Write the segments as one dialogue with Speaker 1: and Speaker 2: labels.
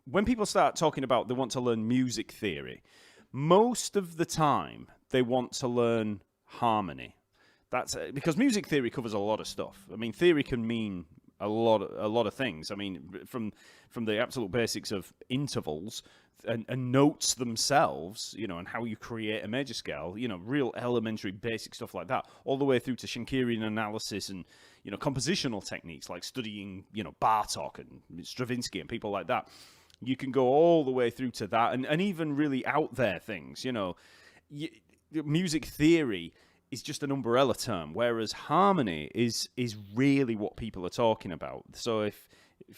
Speaker 1: when people start talking about they want to learn music theory, most of the time they want to learn harmony. That's because music theory covers a lot of stuff. I mean, theory can mean a lot of things. I mean, from the absolute basics of intervals and notes themselves, and how you create a major scale, real elementary basic stuff like that, all the way through to Schenkerian analysis and, compositional techniques like studying, Bartok and Stravinsky and people like that. You can go all the way through to that and even really out there things, music theory is just an umbrella term, whereas harmony is really what people are talking about. So if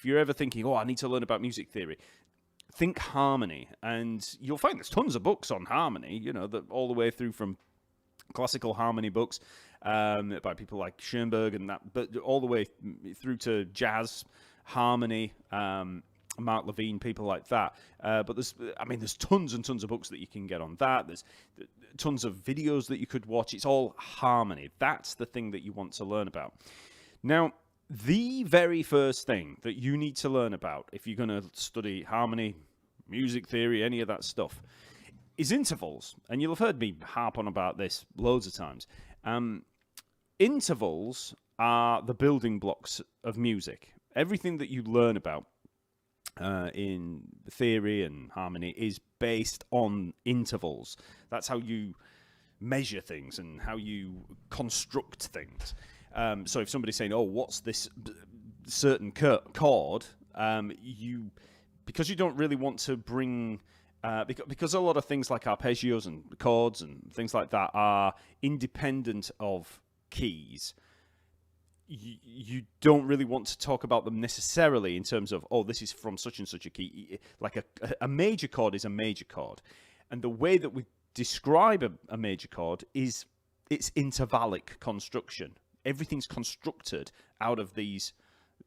Speaker 1: you're ever thinking, I need to learn about music theory, think harmony, and you'll find there's tons of books on harmony, that all the way through from classical harmony books by people like Schoenberg and that, but all the way through to jazz harmony, Mark Levine, people like that. But there's tons and tons of books that you can get on that. There's tons of videos that you could watch. It's all harmony. That's the thing that you want to learn about. Now, the very first thing that you need to learn about if you're going to study harmony, music theory, any of that stuff, is intervals. And you'll have heard me harp on about this loads of times. Intervals are the building blocks of music. Everything that you learn about in theory and harmony is based on intervals. That's how you measure things and how you construct things. So if somebody's saying, what's this certain chord, because you don't really want to bring... because a lot of things like arpeggios and chords and things like that are independent of keys, you don't really want to talk about them necessarily in terms of, this is from such and such a key. Like a major chord is a major chord. And the way that we describe a major chord is its intervallic construction. Everything's constructed out of these,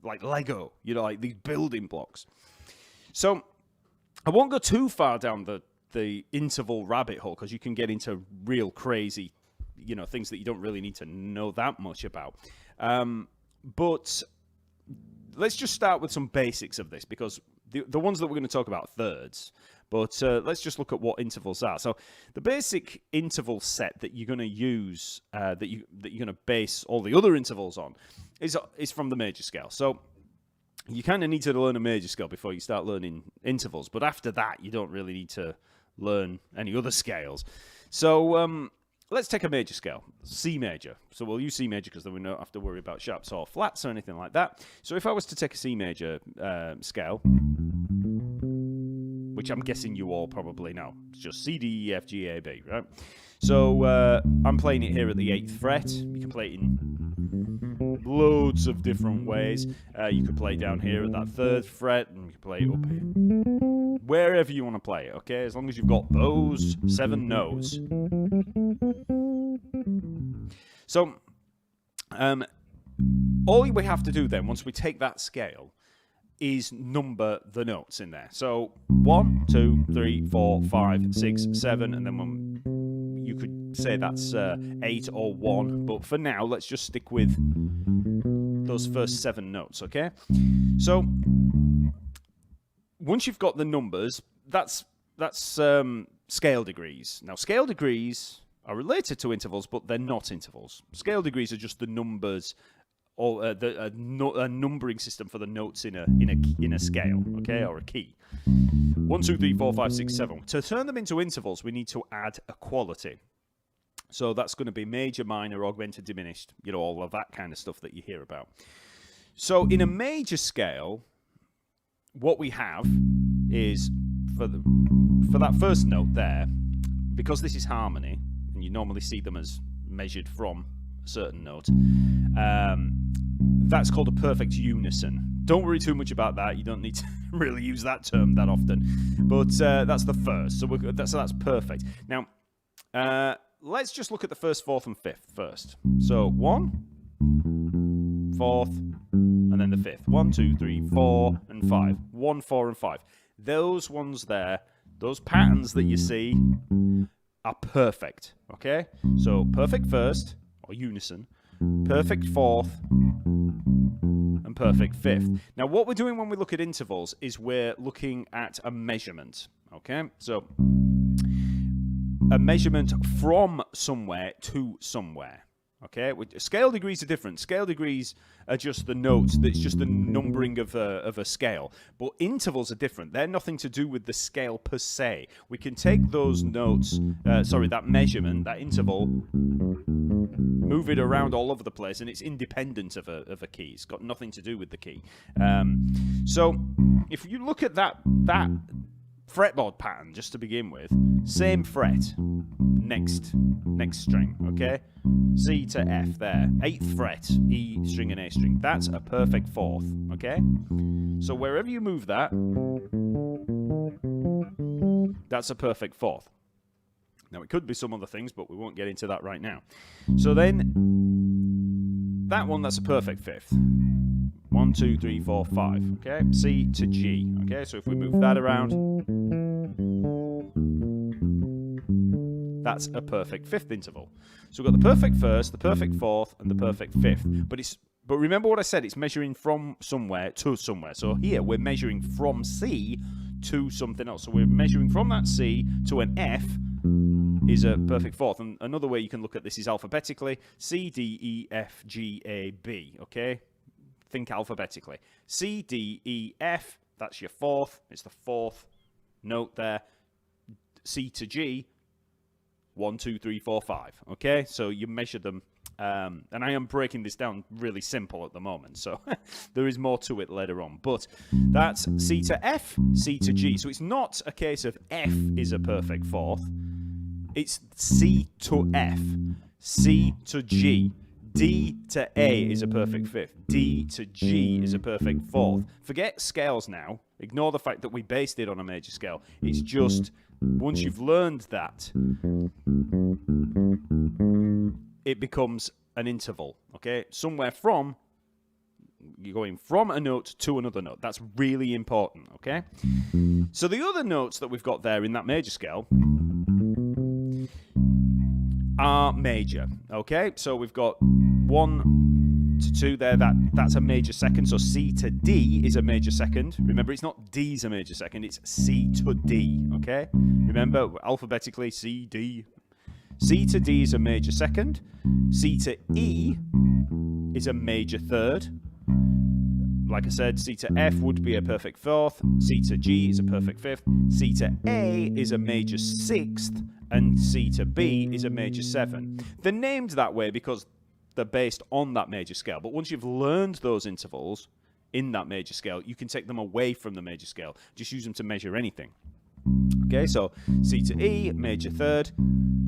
Speaker 1: like Lego, like these building blocks. So I won't go too far down the interval rabbit hole, because you can get into real crazy, things that you don't really need to know that much about. But let's just start with some basics of this, because the ones that we're going to talk about are thirds. But let's just look at what intervals are. So the basic interval set that you're going to use, that you're going to base all the other intervals on, is from the major scale. So you kind of need to learn a major scale before you start learning intervals. But after that, you don't really need to learn any other scales. So let's take a major scale, C major. So we'll use C major because then we don't have to worry about sharps or flats or anything like that. So if I was to take a C major scale, which I'm guessing you all probably know, it's just C, D, E, F, G, A, B, right? So I'm playing it here at the 8th fret. You can play it in loads of different ways. You could play down here at that 3rd fret, and you can play it up here. Wherever you want to play it, okay? As long as you've got those 7 notes. So, all we have to do then, once we take that scale, is number the notes in there. So 1, 2, 3, 4, 5, 6, 7, and then you could say that's 8 or 1. But for now, let's just stick with those first 7 notes, okay? So once you've got the numbers, that's scale degrees. Now, scale degrees are related to intervals, but they're not intervals. Scale degrees are just the numbers, or a numbering system for the notes in a scale, okay, or a key. 1, 2, 3, 4, 5, 6, 7. To turn them into intervals, we need to add a quality. So that's going to be major, minor, augmented, diminished, all of that kind of stuff that you hear about. So in a major scale, what we have is, for that first note there, because this is harmony, and you normally see them as measured from a certain note, that's called a perfect unison. Don't worry too much about that. You don't need to really use that term that often. But that's the first. So that's perfect. Now, let's just look at the 1st, 4th, and 5th first. So 1, 4th, and then the 5th. 1, 2, 3, 4, and 5. 1, 4, and 5. Those ones there, those patterns that you see, are perfect. Okay? So perfect 1st, or unison, perfect 4th, and and perfect fifth. Now, what we're doing when we look at intervals is we're looking at a measurement, okay? So, a measurement from somewhere to somewhere, okay? Scale degrees are different. Scale degrees are just the notes. It's just the numbering of a scale. But intervals are different. They're nothing to do with the scale per se. We can take those notes, that measurement, that interval, move it around all over the place, and it's independent of a key. It's got nothing to do with the key. So if you look at that fretboard pattern, just to begin with, same fret, next string, okay? C to F there, 8th fret, E string and A string. That's a perfect fourth, okay? So wherever you move that, that's a perfect fourth. Now, it could be some other things, but we won't get into that right now. So then, that one, that's a perfect fifth. 1, 2, 3, 4, 5. Okay, C to G. Okay, so if we move that around, that's a perfect fifth interval. So we've got the perfect first, the perfect fourth, and the perfect fifth. But remember what I said, it's measuring from somewhere to somewhere. So here, we're measuring from C to something else. So we're measuring from that C to an F is a perfect fourth. And another way you can look at this is alphabetically. C, D, E, F, G, A, B. Okay? Think alphabetically. C, D, E, F, that's your fourth. It's the fourth note there. C to G, 1, 2, 3, 4, 5. Okay? So you measure them. And I am breaking this down really simple at the moment, so there is more to it later on. But that's C to F, C to G. So it's not a case of F is a perfect fourth. It's C to F, C to G. D to A is a perfect fifth. D to G is a perfect fourth. Forget scales now. Ignore the fact that we based it on a major scale. It's just, once you've learned that, it becomes an interval, okay? Somewhere from, you're going from a note to another note. That's really important, okay? So the other notes that we've got there in that major scale are major, okay? So we've got 1 to 2 there. That's a major second. So C to D is a major second. Remember, it's not D's a major second. It's C to D, okay? Remember, alphabetically, C, D. C to D is a major second. C to E is a major third. Like I said, C to F would be a perfect fourth. C to G is a perfect fifth. C to A is a major sixth. And C to B is a major seven. They're named that way because they're based on that major scale. But once you've learned those intervals in that major scale, you can take them away from the major scale. Just use them to measure anything. Okay, so C to E, major third.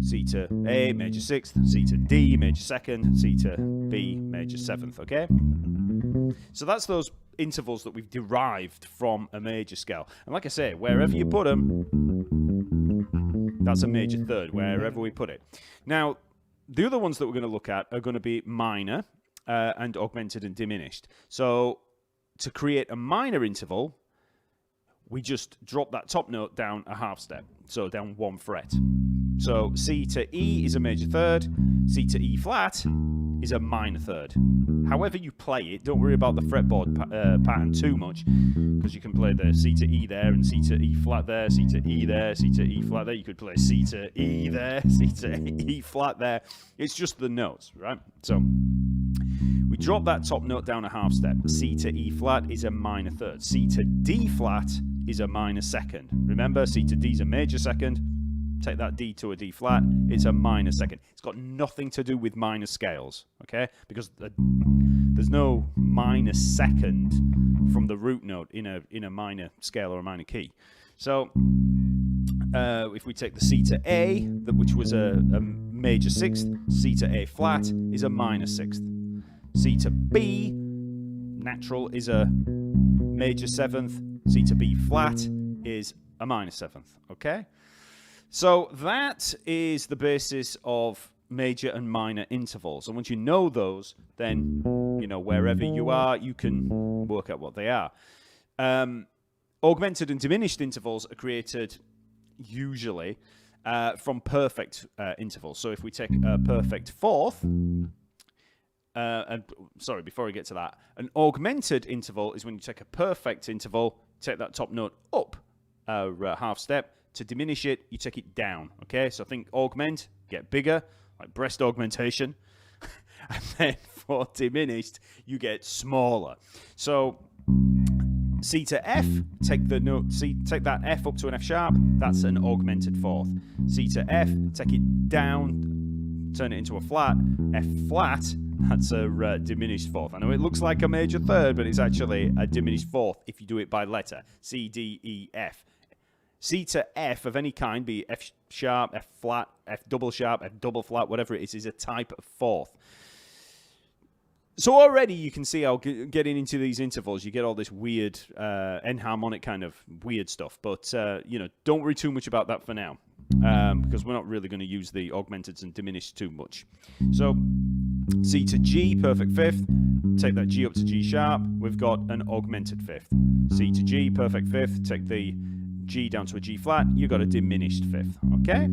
Speaker 1: C to A, major sixth. C to D, major second. C to B, major seventh. Okay? So that's those intervals that we've derived from a major scale. And like I say, wherever you put them, that's a major third, wherever we put it. Now, the other ones that we're going to look at are going to be minor and augmented and diminished. So to create a minor interval, we just drop that top note down a half step, so down 1 fret. So C to E is a major third, C to E flat is a minor third. However you play it, don't worry about the fretboard pattern too much, because you can play the C to E there and C to E flat there, C to E there, C to E flat there. You could play C to E there, C to E flat there. It's just the notes, right? So we drop that top note down a half step. C to E flat is a minor third. C to D flat is a minor second. Remember, C to D is a major second. Take that D to a D flat, it's a minor second. It's got nothing to do with minor scales, okay? Because there's no minor second from the root note in a minor scale or a minor key. So if we take the C to A, which was a major sixth, C to A flat is a minor sixth. C to B, natural, is a major seventh. C to B flat is a minor seventh, okay? So that is the basis of major and minor intervals. And once you know those, then, you know, wherever you are, you can work out what they are. Augmented and diminished intervals are created usually from perfect intervals. So if we take a perfect fourth, sorry, before I get to that, an augmented interval is when you take a perfect interval, take that top note up a half step. To diminish it, you take it down. Okay, so think augment, get bigger, like breast augmentation. And then for diminished, you get smaller. So C to F, take the note C, take that F up to an F sharp. That's an augmented fourth. C to F, take it down, turn it into a flat. F flat, that's a diminished fourth. I know it looks like a major third, but it's actually a diminished fourth if you do it by letter. C, D, E, F. C to F of any kind, be F sharp, F flat, F double sharp, F double flat, whatever it is a type of fourth. So already you can see how getting into these intervals, you get all this weird enharmonic kind of weird stuff. But, don't worry too much about that for now, because we're not really going to use the augmented and diminished too much. So C to G, perfect fifth. Take that G up to G sharp. We've got an augmented fifth. C to G, perfect fifth. Take the G down to a G flat. You've got a diminished fifth. Okay?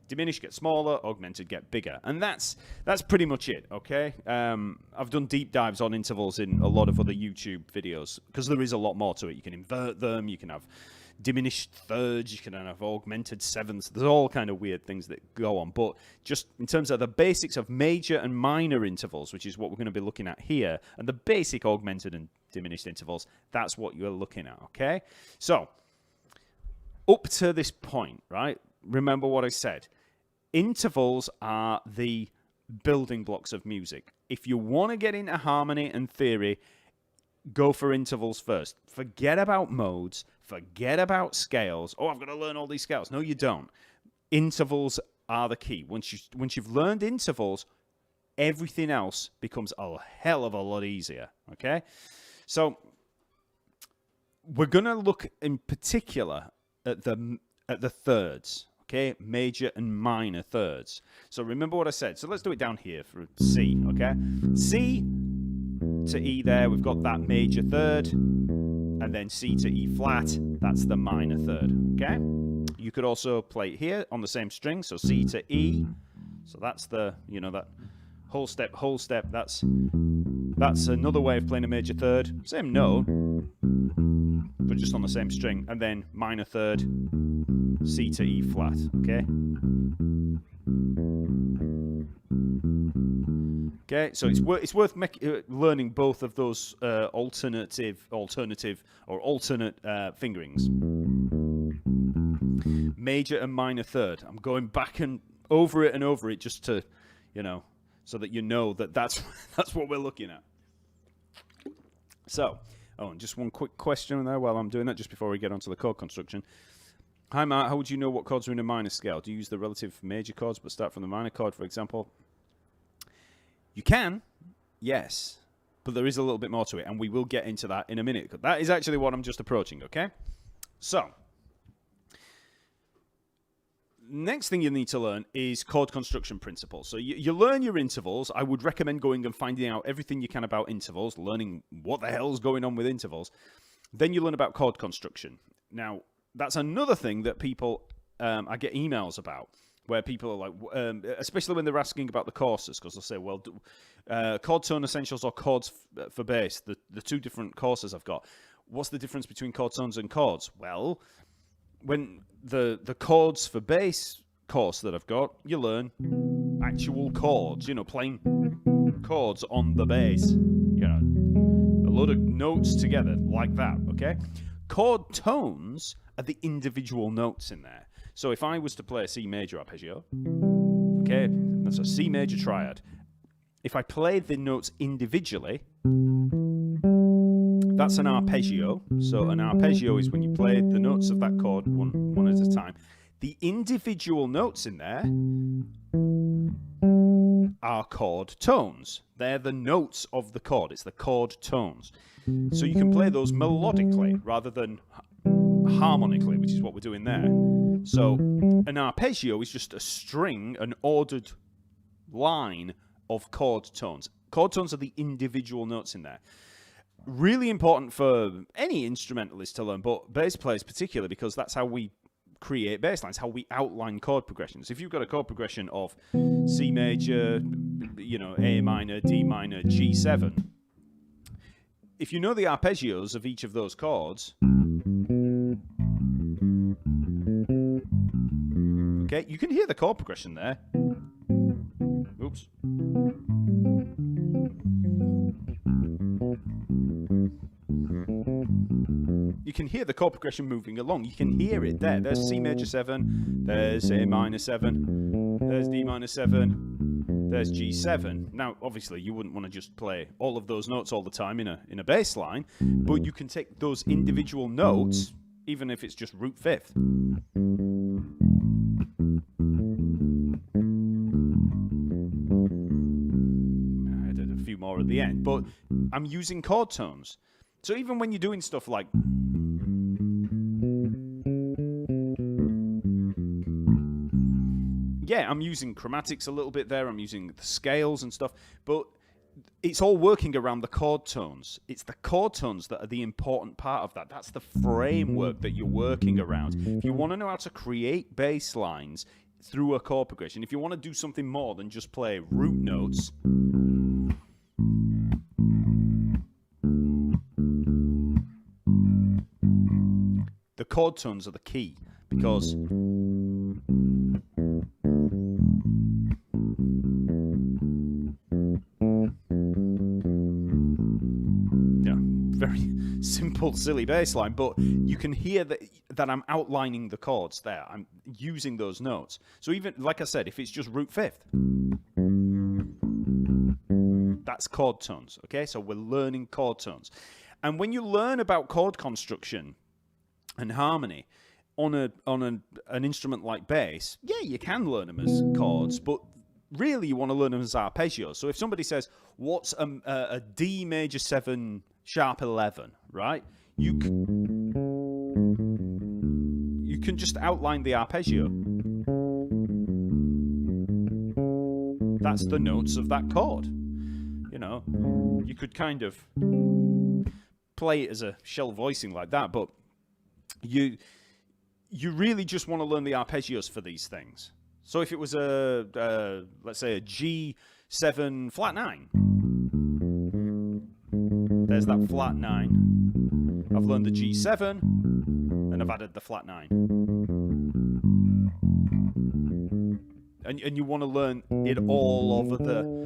Speaker 1: Diminished get smaller, augmented get bigger. And that's pretty much it, okay? I've done deep dives on intervals in a lot of other YouTube videos because there is a lot more to it. You can invert them, you can have diminished thirds, you can have augmented sevenths. There's all kind of weird things that go on. But just in terms of the basics of major and minor intervals, which is what we're going to be looking at here, and the basic augmented and diminished intervals, that's what you're looking at, okay? So, up to this point, right? Remember what I said. Intervals are the building blocks of music. If you want to get into harmony and theory, go for intervals first. Forget about modes. Forget about scales. Oh, I've got to learn all these scales. No, you don't. Intervals are the key. Once you've learned intervals, everything else becomes a hell of a lot easier. Okay? So we're going to look in particular at the thirds. Okay, major and minor thirds. So remember what I said. So let's do it down here for C, okay? C to E there, we've got that major third. And then C to E flat, that's the minor third, okay? You could also play it here on the same string. So C to E. So that's the, that whole step. That's another way of playing a major third. Same note, but just on the same string. And then minor third, C to E flat, okay? Okay, so it's worth learning both of those alternate fingerings. Major and minor third. I'm going back and over it just to, so that you know that's what we're looking at. So, and just one quick question there while I'm doing that, just before we get onto the chord construction. Hi, Matt. How would you know what chords are in a minor scale? Do you use the relative major chords but start from the minor chord, for example? You can, yes, but there is a little bit more to it, and we will get into that in a minute. That is actually what I'm just approaching, okay? So, next thing you need to learn is chord construction principles. So you learn your intervals. I would recommend going and finding out everything you can about intervals, learning what the hell's going on with intervals. Then you learn about chord construction. Now, that's another thing that people, I get emails about, where people are like, especially when they're asking about the courses, because they'll say, well, chord tone essentials or chords for bass, the two different courses I've got. What's the difference between chord tones and chords? Well, when the chords for bass course that I've got, you learn actual chords, playing chords on the bass, a load of notes together like that, okay? Chord tones are the individual notes in there. So if I was to play a C major arpeggio, okay, that's a C major triad. If I play the notes individually, that's an arpeggio. So an arpeggio is when you play the notes of that chord one at a time. The individual notes in there are chord tones. They're the notes of the chord. It's the chord tones. So you can play those melodically rather than harmonically, which is what we're doing there. So an arpeggio is just a string, an ordered line of chord tones. Chord tones are the individual notes in there. Really important for any instrumentalist to learn, but bass players particularly, because that's how we create bass lines, how we outline chord progressions. If you've got a chord progression of C major, A minor, D minor, G7. If you know the arpeggios of each of those chords, okay, you can hear the chord progression there. Oops. You can hear the chord progression moving along. You can hear it there. There's C major 7, there's A minor 7, there's D minor 7, there's G7. Now, obviously, you wouldn't want to just play all of those notes all the time in a bass line, but you can take those individual notes, even if it's just root fifth. I did a few more at the end, but I'm using chord tones. So even when you're doing stuff like I'm using chromatics a little bit there, I'm using the scales and stuff, but it's all working around the chord tones. It's the chord tones that are the important part of that. That's the framework that you're working around. If you want to know how to create bass lines through a chord progression, if you want to do something more than just play root notes, the chord tones are the key, because very simple, silly bass line, but you can hear that I'm outlining the chords there. I'm using those notes. So even, like I said, if it's just root fifth, that's chord tones, okay? So we're learning chord tones. And when you learn about chord construction and harmony on an instrument like bass, yeah, you can learn them as chords, but really you want to learn them as arpeggios. So if somebody says, what's a D major 7 sharp 11, right? You can just outline the arpeggio. That's the notes of that chord. You could kind of play it as a shell voicing like that, but you really just want to learn the arpeggios for these things. So if it was let's say a G7 flat 9, there's that flat 9. I've learned the G7, and I've added the flat 9. And you want to learn it all over the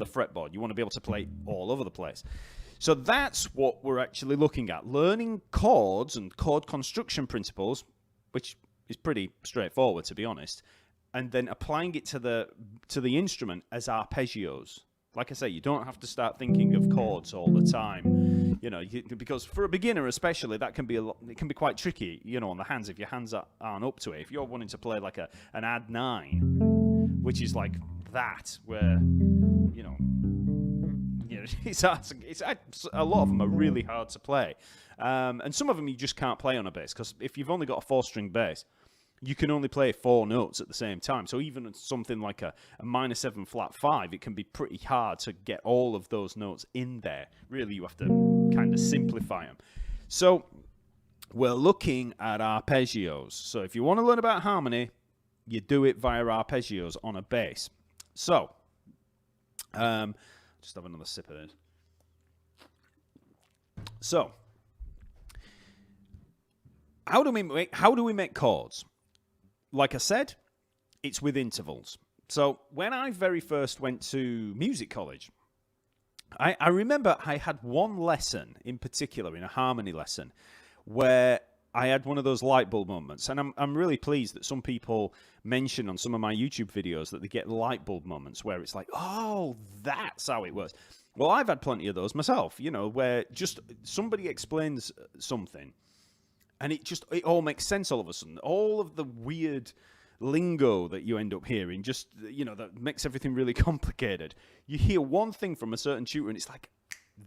Speaker 1: fretboard. You want to be able to play all over the place. So that's what we're actually looking at. Learning chords and chord construction principles, which is pretty straightforward, to be honest, and then applying it to the instrument as arpeggios. Like I say, you don't have to start thinking of chords all the time, because for a beginner especially, that can be it can be quite tricky, on the hands, if your hands aren't up to it. If you're wanting to play like an add 9, which is like that, where, it's hard a lot of them are really hard to play. And some of them you just can't play on a bass, because if you've only got a 4-string bass, you can only play 4 notes at the same time. So even something like a minor 7 flat 5, it can be pretty hard to get all of those notes in there. Really, you have to kind of simplify them. So we're looking at arpeggios. So if you want to learn about harmony, you do it via arpeggios on a bass. So, just have another sip of this. So, how do we make chords? Like I said, it's with intervals. So when I very first went to music college, I remember I had one lesson in particular, in a harmony lesson, where I had one of those light bulb moments. And I'm really pleased that some people mention on some of my YouTube videos that they get light bulb moments where it's like, oh, that's how it works. Well, I've had plenty of those myself, where just somebody explains something and it all makes sense all of a sudden. All of the weird lingo that you end up hearing, just, that makes everything really complicated. You hear one thing from a certain tutor and it's like,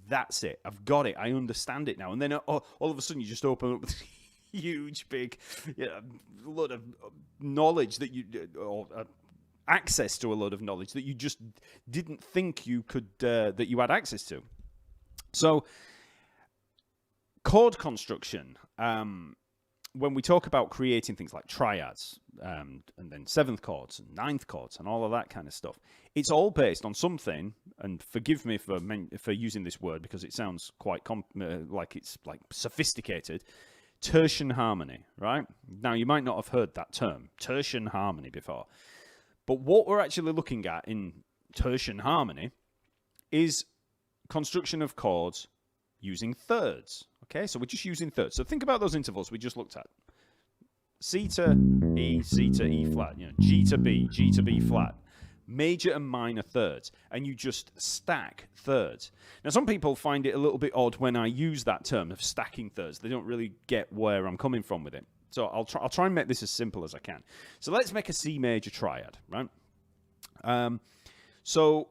Speaker 1: that's it. I've got it. I understand it now. And then all of a sudden you just open up this huge, big lot of knowledge or access to a lot of knowledge that you just didn't think you could, that you had access to. So, chord construction, when we talk about creating things like triads, and then seventh chords and ninth chords and all of that kind of stuff. It's all based on something, and forgive me for using this word because it sounds quite like it's like sophisticated. Tertian harmony, right? Now, you might not have heard that term, tertian harmony, before. But what we're actually looking at in tertian harmony is construction of chords using thirds. Okay, so we're just using thirds. So think about those intervals we just looked at. C to E, C to E flat, G to B flat. Major and minor thirds, and you just stack thirds. Now, some people find it a little bit odd when I use that term of stacking thirds. They don't really get where I'm coming from with it. So I'll try and make this as simple as I can. So let's make a C major triad, right? So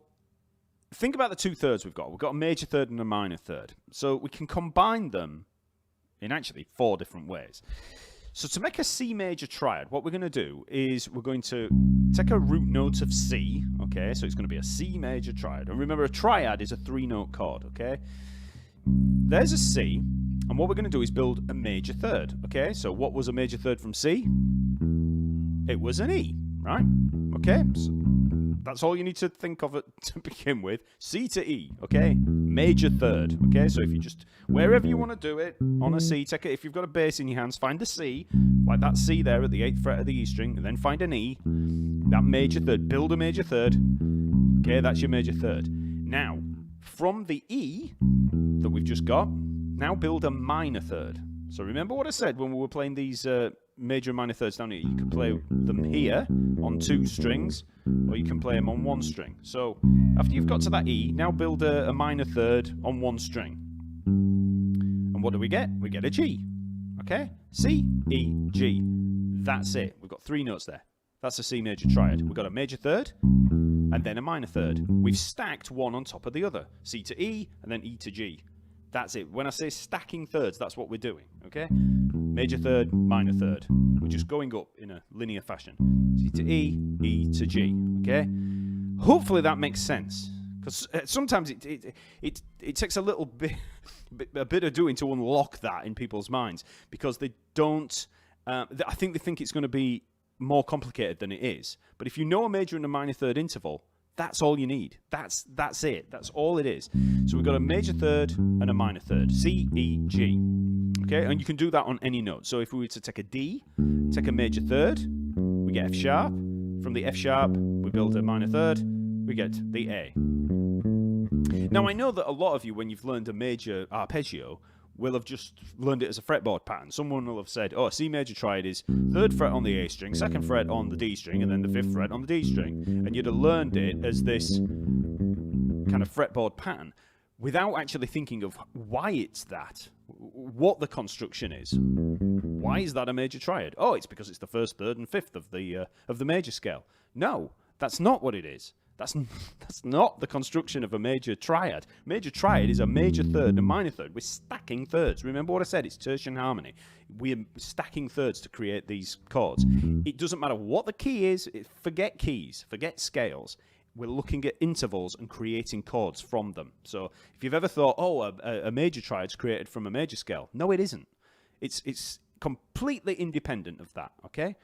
Speaker 1: think about the two thirds we've got. We've got a major third and a minor third. So we can combine them in actually 4 different ways. So to make a C major triad, what we're going to do is we're going to take a root note of C, okay? So it's going to be a C major triad. And remember, a triad is a 3-note chord, okay? There's a C, and what we're going to do is build a major third, okay? So what was a major third from C? It was an E, right? Okay, so that's all you need to think of it to begin with. C to E, okay? Major third, okay? So if you just, wherever you want to do it, on a C, take it, if you've got a bass in your hands, find a C, like that C there at the 8th fret of the E string, and then find an E, that major third, build a major third, okay? That's your major third. Now, from the E that we've just got, now build a minor third. So remember what I said when we were playing these major and minor thirds down here? You can play them here on 2 strings, or you can play them on 1 string. So after you've got to that E, now build a minor third on 1 string. And what do we get? We get a G. Okay? C, E, G. That's it. We've got 3 notes there. That's a C major triad. We've got a major third, and then a minor third. We've stacked one on top of the other. C to E, and then E to G. That's it. When I say stacking thirds, that's what we're doing, okay? Major third, minor third. We're just going up in a linear fashion. C to E, E to G, okay? Hopefully that makes sense. Because sometimes it takes a little bit of doing to unlock that in people's minds. Because they don't... I think it's going to be more complicated than it is. But if you know a major and a minor third interval, that's all you need. That's it. That's all it is. So we've got a major third and a minor third. C, E, G. Okay, and you can do that on any note. So if we were to take a D, take a major third, we get F sharp. From the F sharp, we build a minor third, we get the A. Now, I know that a lot of you, when you've learned a major arpeggio, will have just learned it as a fretboard pattern. Someone will have said, oh, C major triad is 3rd fret on the A string, 2nd fret on the D string, and then the 5th fret on the D string. And you'd have learned it as this kind of fretboard pattern without actually thinking of why it's that, what the construction is. Why is that a major triad? Oh, it's because it's the 1st, 3rd, and 5th of the major scale. No, that's not what it is. That's not the construction of a major triad. Major triad is a major third and a minor third. We're stacking thirds. Remember what I said? It's tertian harmony. We're stacking thirds to create these chords. It doesn't matter what the key is. Forget keys. Forget scales. We're looking at intervals and creating chords from them. So if you've ever thought, oh, a major triad's created from a major scale. No, it isn't. It's completely independent of that, okay?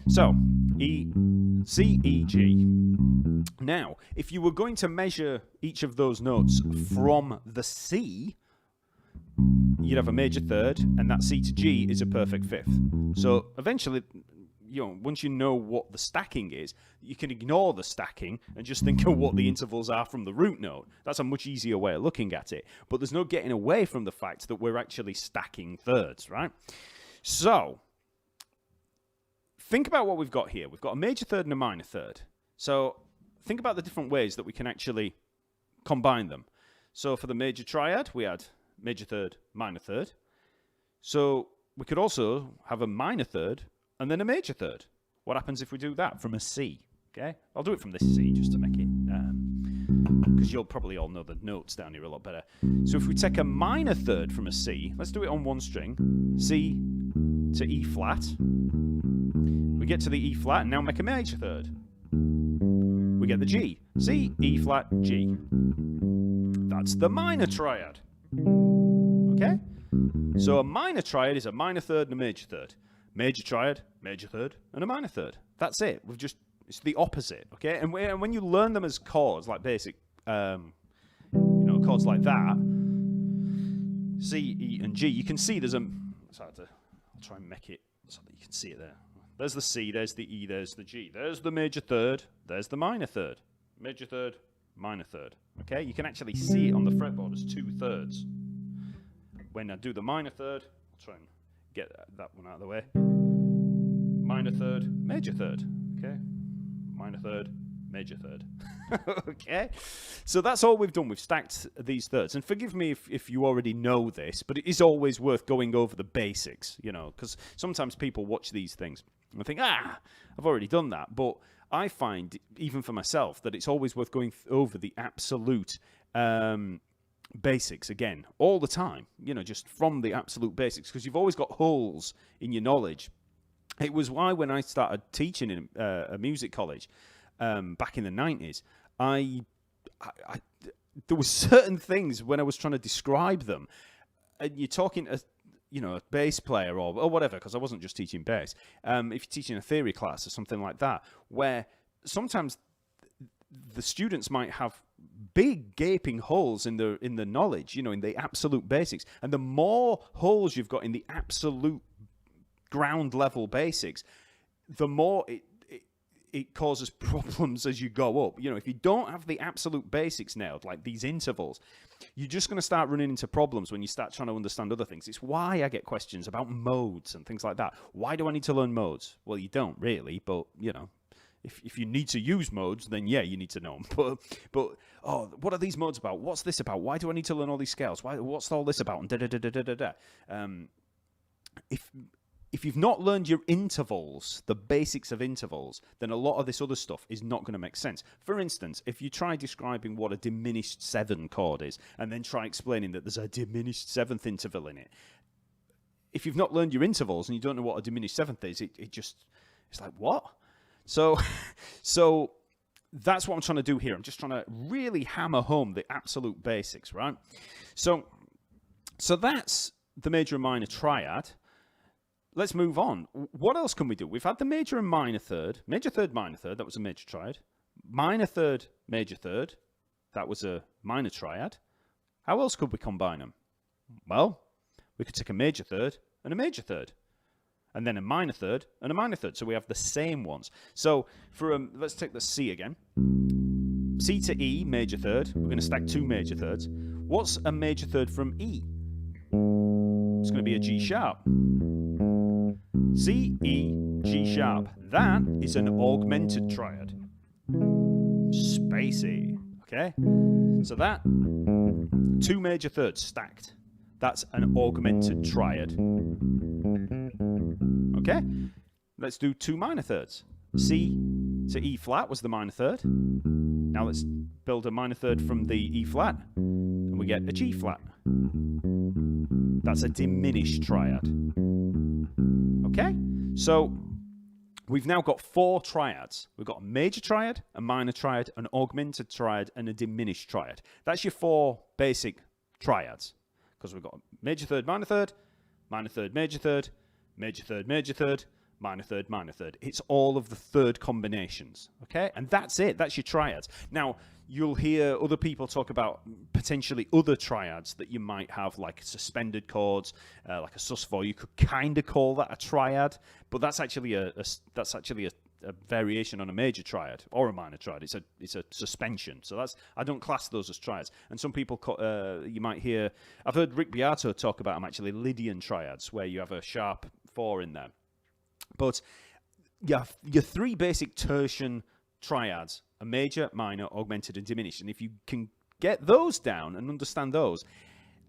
Speaker 1: So, E, C, E, G. Now, if you were going to measure each of those notes from the C, you'd have a major third, and that C to G is a perfect 5th. So, eventually, once you know what the stacking is, you can ignore the stacking and just think of what the intervals are from the root note. That's a much easier way of looking at it. But there's no getting away from the fact that we're actually stacking thirds, right? So, think about what we've got here. We've got a major third and a minor third. So, think about the different ways that we can actually combine them. So, for the major triad, we had major third, minor third. So, we could also have a minor third and then a major third. What happens if we do that from a C? Okay, I'll do it from this C just to make it, because you'll probably all know the notes down here a lot better. So if we take a minor third from a C, let's do it on 1 string, C to E flat. We get to the E flat and now make a major third. We get the G. C, E flat, G. That's the minor triad. Okay? So a minor triad is a minor third and a major third. major triad, major third, and a minor third. That's it. It's the opposite, okay? And when you learn them as chords, like basic, chords like that, C, E, and G, you can see there's I'll try and make it so that you can see it there. There's the C, there's the E, there's the G. There's the major third, there's the minor third. Major third, minor third. Okay, you can actually see it on the fretboard as 2 thirds. When I do the minor third, I'll try and get that one out of the way. Minor third, major third. Okay, minor third, major third. Okay, so that's all we've done. We've stacked these thirds. And forgive me if you already know this, but it is always worth going over the basics, because sometimes people watch these things and think, I've already done that. But I find, even for myself, that it's always worth going over the absolute basics again, all the time, just from the absolute basics, because you've always got holes in your knowledge. It was why when I started teaching in a music college back in the 90s, there were certain things when I was trying to describe them, and you're talking a bass player or whatever, because I wasn't just teaching bass. If you're teaching a theory class or something like that, where sometimes the students might have big gaping holes in the knowledge, in the absolute basics, and the more holes you've got in the absolute ground level basics, the more it causes problems as you go up. If you don't have the absolute basics nailed, like these intervals, you're just going to start running into problems when you start trying to understand other things. It's why I get questions about modes and things like that. Why do I need to learn modes? Well, you don't really, but, if you need to use modes, then yeah, you need to know them. But what are these modes about? What's this about? Why do I need to learn all these scales? What's all this about? And da-da-da-da-da-da. If you've not learned your intervals, the basics of intervals, then a lot of this other stuff is not going to make sense. For instance, if you try describing what a diminished 7 chord is, and then try explaining that there's a diminished 7th interval in it, if you've not learned your intervals and you don't know what a diminished 7th is, it's like, what? So that's what I'm trying to do here. I'm just trying to really hammer home the absolute basics, right? So that's the major and minor triad. Let's move on. What else can we do? We've had the major and minor third. Major third, minor third. That was a major triad. Minor third, major third. That was a minor triad. How else could we combine them? Well, we could take a major third and a major third. And then a minor third and a minor third. So we have the same ones. So let's take the C again. C to E, major third. We're going to stack 2 major thirds. What's a major third from E? It's going to be a G sharp. C, E, G sharp. That is an augmented triad. Spacey. Okay? So that, 2 major thirds stacked. That's an augmented triad. Okay? Let's do 2 minor thirds. C to E flat was the minor third. Now let's build a minor third from the E flat, and we get a G flat. That's a diminished triad. Okay? So we've now got 4 triads. We've got a major triad, a minor triad, an augmented triad, and a diminished triad. That's your 4 basic triads. Because we've got major third, major third, major third, major third, major third, minor third, minor third. It's all of the third combinations, okay? And that's it. That's your triads. Now, you'll hear other people talk about potentially other triads that you might have, like suspended chords, like a sus4. You could kind of call that a triad, but that's actually a variation on a major triad or a minor triad. It's a suspension. So I don't class those as triads. And some people you might hear. I've heard Rick Beato talk about them actually, Lydian triads, where you have a sharp 4 in there. But yeah, your 3 basic tertian triads: a major, minor, augmented, and diminished. And if you can get those down and understand those,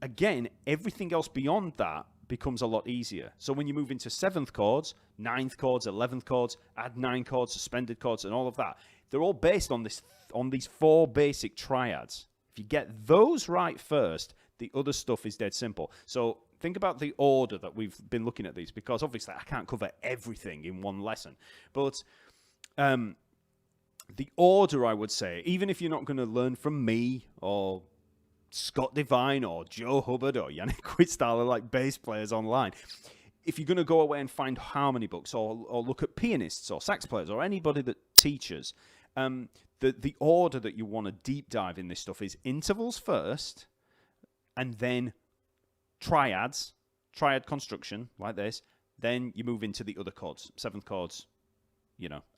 Speaker 1: again, everything else beyond that becomes a lot easier. So when you move into 7th chords, 9th chords, 11th chords, add 9 chords, suspended chords, and all of that, they're all based on these 4 basic triads. If you get those right first, the other stuff is dead simple. So think about the order that we've been looking at these, because obviously I can't cover everything in one lesson. But the order, I would say, even if you're not going to learn from me or Scott Devine or Joe Hubbard or Yannick Whitstall, like bass players online, if you're going to go away and find harmony books or look at pianists or sax players or anybody that teaches, the order that you want to deep dive in this stuff is intervals first, and then triads, triad construction like this. Then you move into the other chords, seventh chords,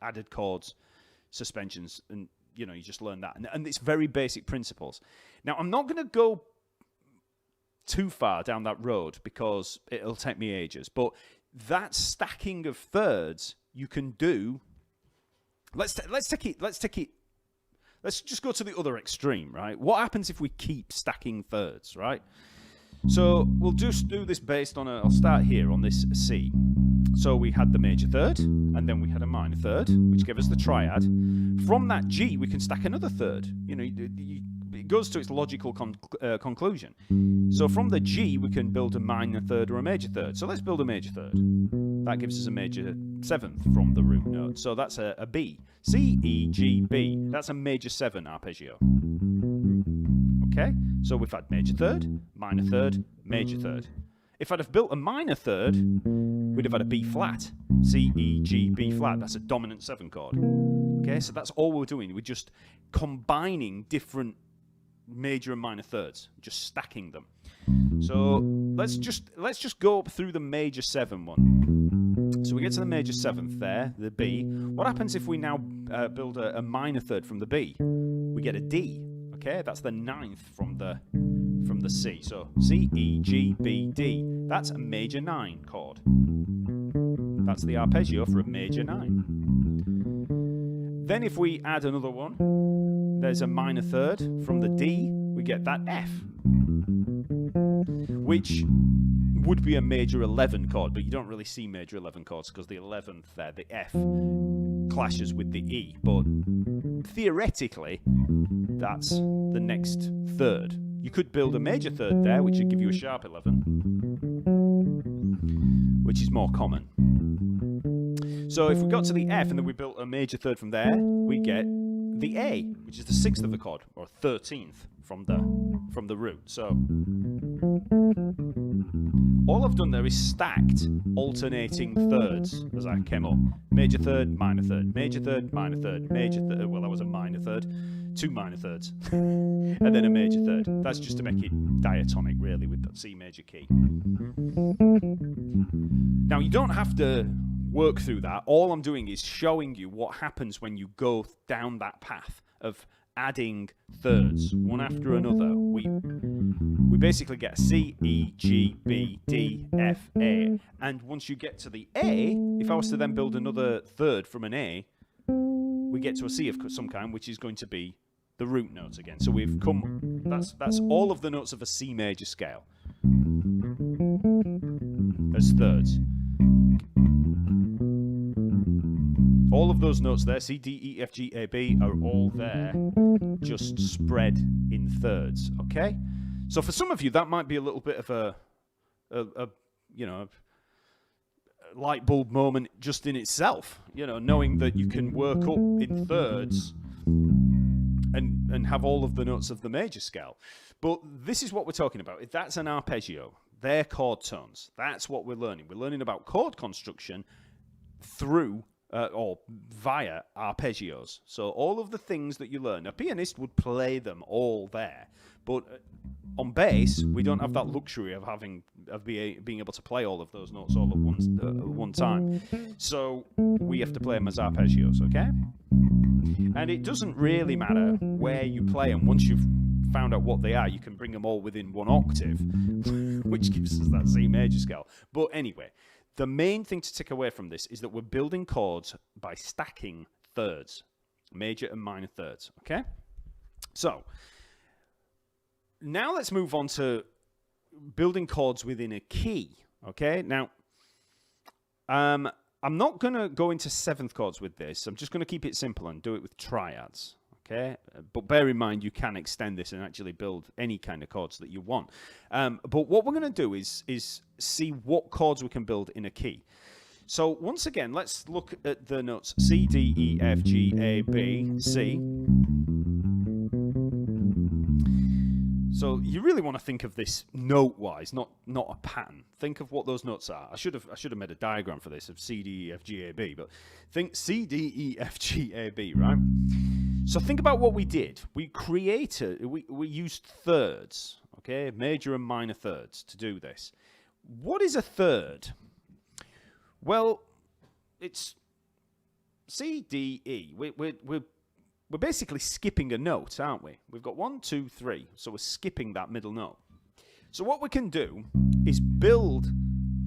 Speaker 1: added chords, suspensions, and you just learn that. And it's very basic principles. Now, I'm not going to go too far down that road because it'll take me ages. But that stacking of thirds you can do. Let's just go to the other extreme, right? What happens if we keep stacking thirds, right? So we'll just do this based on I'll start here on this C. So we had the major third, and then we had a minor third, which gave us the triad. From that G, we can stack another third. It goes to its logical conclusion. So from the G, we can build a minor third or a major third. So let's build a major third. That gives us a major seventh from the root note. So that's a B. C, E, G, B. That's a major 7 arpeggio. Okay? So we've had major third, major third. If I'd have built a minor third, we'd have had a B flat. C, E, G, B flat. That's a dominant 7 chord. Okay? So that's all we're doing. We're just combining different major and minor thirds, just stacking them. So let's just go up through the major 7 one. So we get to the major 7th there, the B. What happens if we now build a minor third from the B? We get a D. Okay, that's the 9th from the C. So C, E, G, B, D. That's a major 9 chord. That's the arpeggio for a major 9. Then if we add another one, there's a minor third from the D. We get that F, which would be a major 11 chord, but you don't really see major 11 chords because the 11th there, the F, clashes with the E. But theoretically, that's the next third. You could build a major third there, which would give you a sharp 11, which is more common. So if we got to the F and then we built a major third from there, we get the A, which is the 6th of the chord, or 13th from the root. So all I've done there is stacked alternating thirds as I came up. Major third, minor third, major third, minor third, major third. Well, that was a minor third. 2 minor thirds. And then a major third. That's just to make it diatonic, really, with that C major key. Now, you don't have to work through that. All I'm doing is showing you what happens when you go down that path of adding thirds one after another. We basically get C, E, G, B, D, F, A. And once you get to the A, if I was to then build another third from an A, we get to a C of some kind, which is going to be the root notes again. So we've come, that's all of the notes of a C major scale as thirds. All of those notes there, C, D, E, F, G, A, B, are all there, just spread in thirds, okay? So for some of you, that might be a little bit of a light bulb moment just in itself, knowing that you can work up in thirds and have all of the notes of the major scale. But this is what we're talking about. If that's an arpeggio, they're chord tones. That's what we're learning. We're learning about chord construction through or via arpeggios. So all of the things that you learn, a pianist would play them all there. But on bass, we don't have that luxury of being able to play all of those notes all at one time. So we have to play them as arpeggios, okay? And it doesn't really matter where you play them. Once you've found out what they are, you can bring them all within 1 octave, which gives us that C major scale. But anyway, the main thing to take away from this is that we're building chords by stacking thirds, major and minor thirds, okay? So now let's move on to building chords within a key, okay? Now, I'm not going to go into 7th chords with this. I'm just going to keep it simple and do it with triads, okay? But bear in mind, you can extend this and actually build any kind of chords that you want. But what we're going to do is see what chords we can build in a key. So once again, let's look at the notes C, D, E, F, G, A, B, C. So you really want to think of this note-wise, not a pattern. Think of what those notes are. I should have made a diagram for this of C, D, E, F, G, A, B, but think C, D, E, F, G, A, B, right? So think about what we did. We used thirds, okay, major and minor thirds to do this. What is a third? Well, it's C, D, E. We're basically skipping a note, aren't we? We've got 1, 2, 3, so we're skipping that middle note. So what we can do is build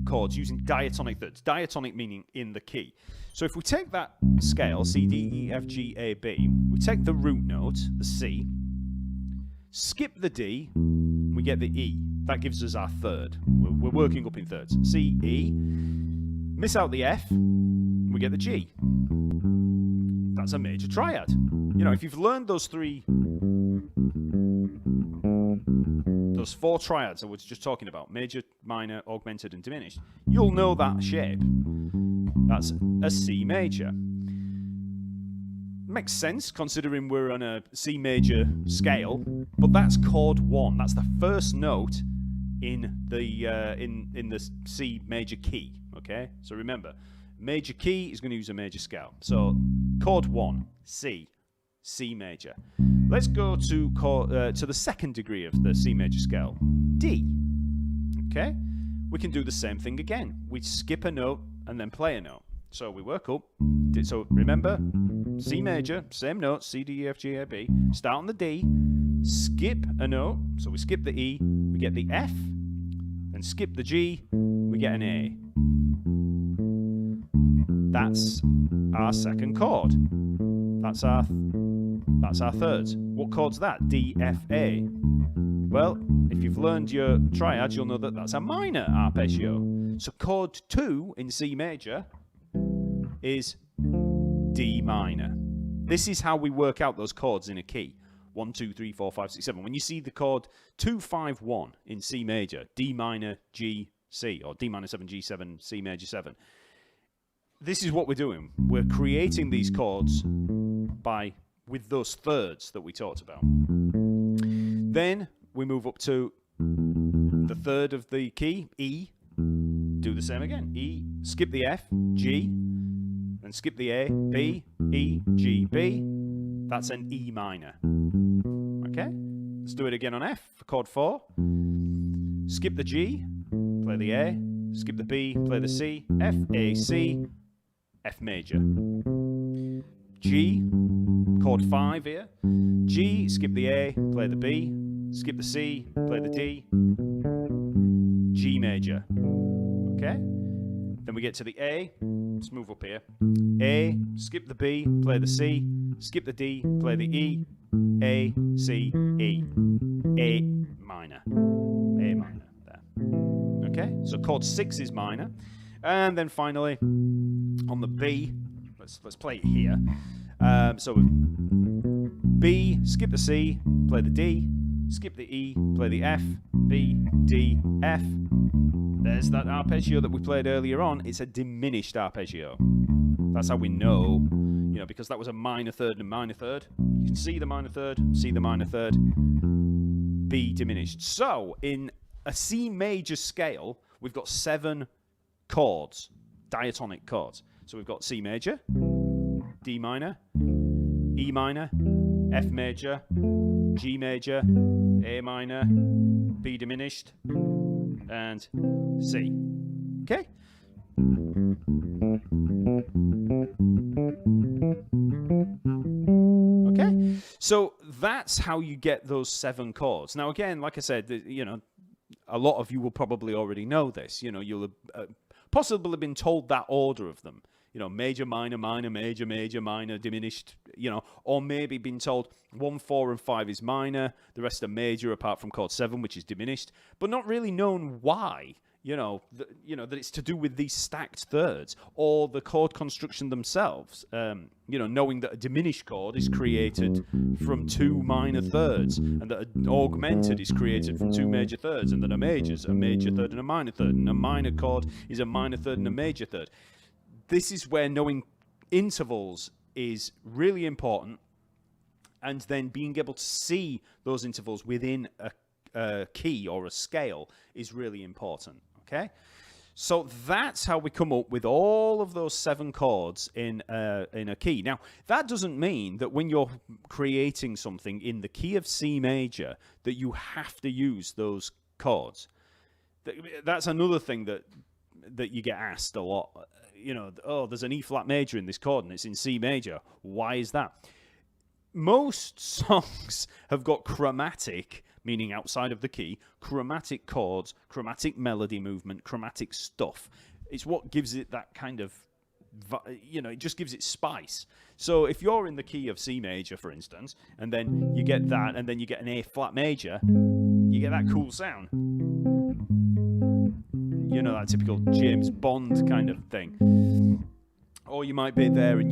Speaker 1: chords using diatonic thirds. Diatonic meaning in the key. So if we take that scale, C, D, E, F, G, A, B, we take the root note, the C, skip the D, we get the E. That gives us our third. We're working up in thirds. C, E, miss out the F, we get the G. That's a major triad. You know, if you've learned those four triads I was just talking about, major, minor, augmented, and diminished, you'll know that shape. That's a C major. Makes sense considering we're on a C major scale, but that's chord 1. That's the first note in the C major key. Okay, so remember, major key is going to use a major scale. So chord 1, C, C major. Let's go to the second degree of the C major scale, D. Okay, we can do the same thing again. We skip a note and then play a note. So we work up. So remember, C major, same note, C, D, E, F, G, A, B. Start on the D, skip a note. So we skip the E, we get the F, then skip the G, we get an A. That's our second chord. That's our thirds. What chord's that? D, F, A. Well, if you've learned your triads, you'll know that that's a minor arpeggio. So chord 2 in C major is D minor. This is how we work out those chords in a key. 1, 2, 3, 4, 5, 6, 7. When you see the chord 2, 5, 1 in C major, D minor, G, C, or D minor 7, G 7, C major 7. This is what we're doing. We're creating these chords with those thirds that we talked about. Then we move up to the third of the key, E. Do the same again. E, skip the F, G, and skip the A, B, E, G, B. That's an E minor. Okay? Let's do it again on F for chord 4. Skip the G, play the A, skip the B, play the C, F, A, C, F major. G, chord 5 here. G, skip the A, play the B, skip the C, play the D, G major. Okay? Then we get to the A. Let's move up here. A, skip the B, play the C, skip the D, play the E, A, C, E. A minor. A minor. There. Okay? So chord 6 is minor. And then finally, on the B, let's play it here. So B, skip the C, play the D, skip the E, play the F, B, D, F. There's that arpeggio that we played earlier on. It's a diminished arpeggio. That's how we know, because that was a minor third and a minor third. You can see the minor third, see the minor third, B diminished. So in a C major scale, we've got 7 chords, diatonic chords. So we've got C major, D minor, E minor, F major, G major, A minor, B diminished, and C. Okay? Okay? So that's how you get those 7 chords. Now again, like I said, a lot of you will probably already know this. You'll have possibly been told that order of them. Major, minor, minor, major, major, minor, diminished, or maybe been told 1, 4, and 5 is minor, the rest are major apart from chord 7, which is diminished, but not really known why, that it's to do with these stacked thirds, or the chord construction themselves, knowing that a diminished chord is created from 2 minor thirds, and that an augmented is created from 2 major thirds, and that a major is a major third and a minor third, and a minor chord is a minor third and a major third. This is where knowing intervals is really important, and then being able to see those intervals within key or a scale is really important, okay? So that's how we come up with all of those 7 chords in a key. Now, that doesn't mean that when you're creating something in the key of C major that you have to use those chords. That's another thing that you get asked a lot. You know, oh, there's an E flat major in this chord and it's in C major. Why is that? Most songs have got chromatic, meaning outside of the key, chromatic chords, chromatic melody movement, chromatic stuff. It's what gives it that kind of, it just gives it spice. So if you're in the key of C major, for instance, and then you get that, and then you get an A flat major, you get that cool sound. You know, that typical James Bond kind of thing. Or you might be there and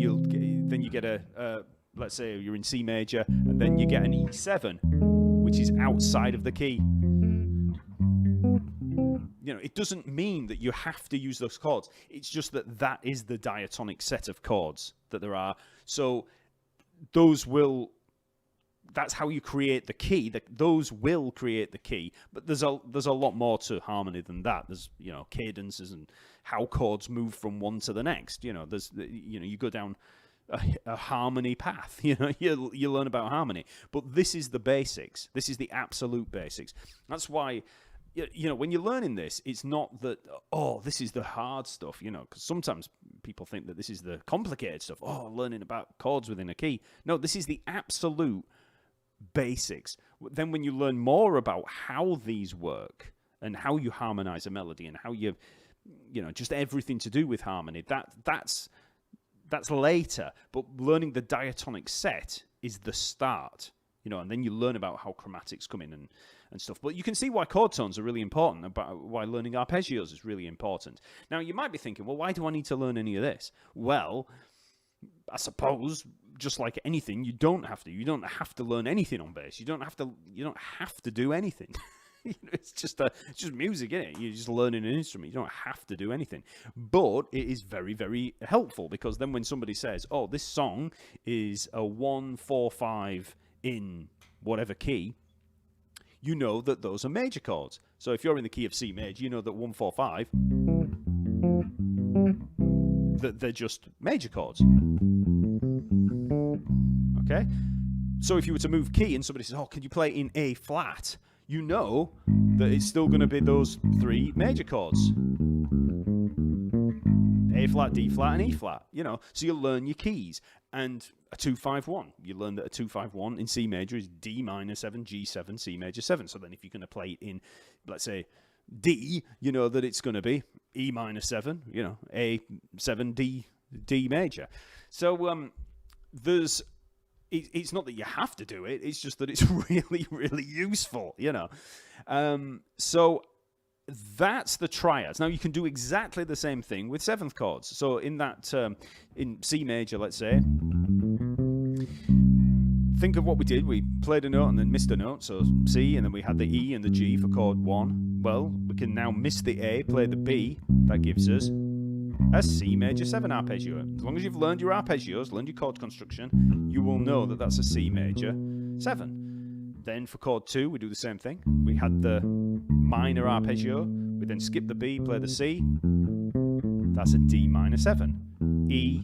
Speaker 1: then you get a let's say you're in C major, and then you get an E7, which is outside of the key. You know, it doesn't mean that you have to use those chords. It's just that is the diatonic set of chords that there are. So that's how you create the key. Those will create the key, but there's a lot more to harmony than that. There's, cadences and how chords move from one to the next. You go down a harmony path. You learn about harmony, but this is the basics. This is the absolute basics. That's why, when you're learning this, it's not that, this is the hard stuff, because sometimes people think that this is the complicated stuff. Learning about chords within a key. No, this is the absolute basics. Then when you learn more about how these work and how you harmonize a melody and how you just everything to do with harmony, that's later. But learning the diatonic set is the start, and then you learn about how chromatics come in and stuff. But you can see why chord tones are really important, about why learning arpeggios is really important. Now, you might be thinking, well, why do I need to learn any of this? Well, I suppose, just like anything, you don't have to. You don't have to learn anything on bass. You don't have to do anything. It's just music, isn't it? You're just learning an instrument. You don't have to do anything. But it is very, very helpful, because then when somebody says, this song is a 1-4-5 in whatever key, you know that those are major chords. So if you're in the key of C major, you know that 1-4-5, that they're just major chords. Okay? So if you were to move key and somebody says, can you play in A flat? You know that it's still going to be those 3 major chords. A flat, D flat, and E flat. So you learn your keys. And a 2-5-1. You learn that a 2-5-1 in C major is D minor 7, G7, C major 7. So then if you're going to play it in, let's say, D, you know that it's going to be E minor 7, A7, D major. So it's not that you have to do it, it's just that it's really, really useful, So that's the triads. Now, you can do exactly the same thing with 7th chords. So in that, in C major, let's say, think of what we did. We played a note and then missed a note, so C, and then we had the E and the G for chord 1. Well, we can now miss the A, play the B. That gives us a C major 7 arpeggio. As long as you've learned your arpeggios, learned your chord construction, you will know that that's a C major 7. Then for chord 2, we do the same thing. We had the minor arpeggio. We then skip the B, play the C. That's a D minor 7. E,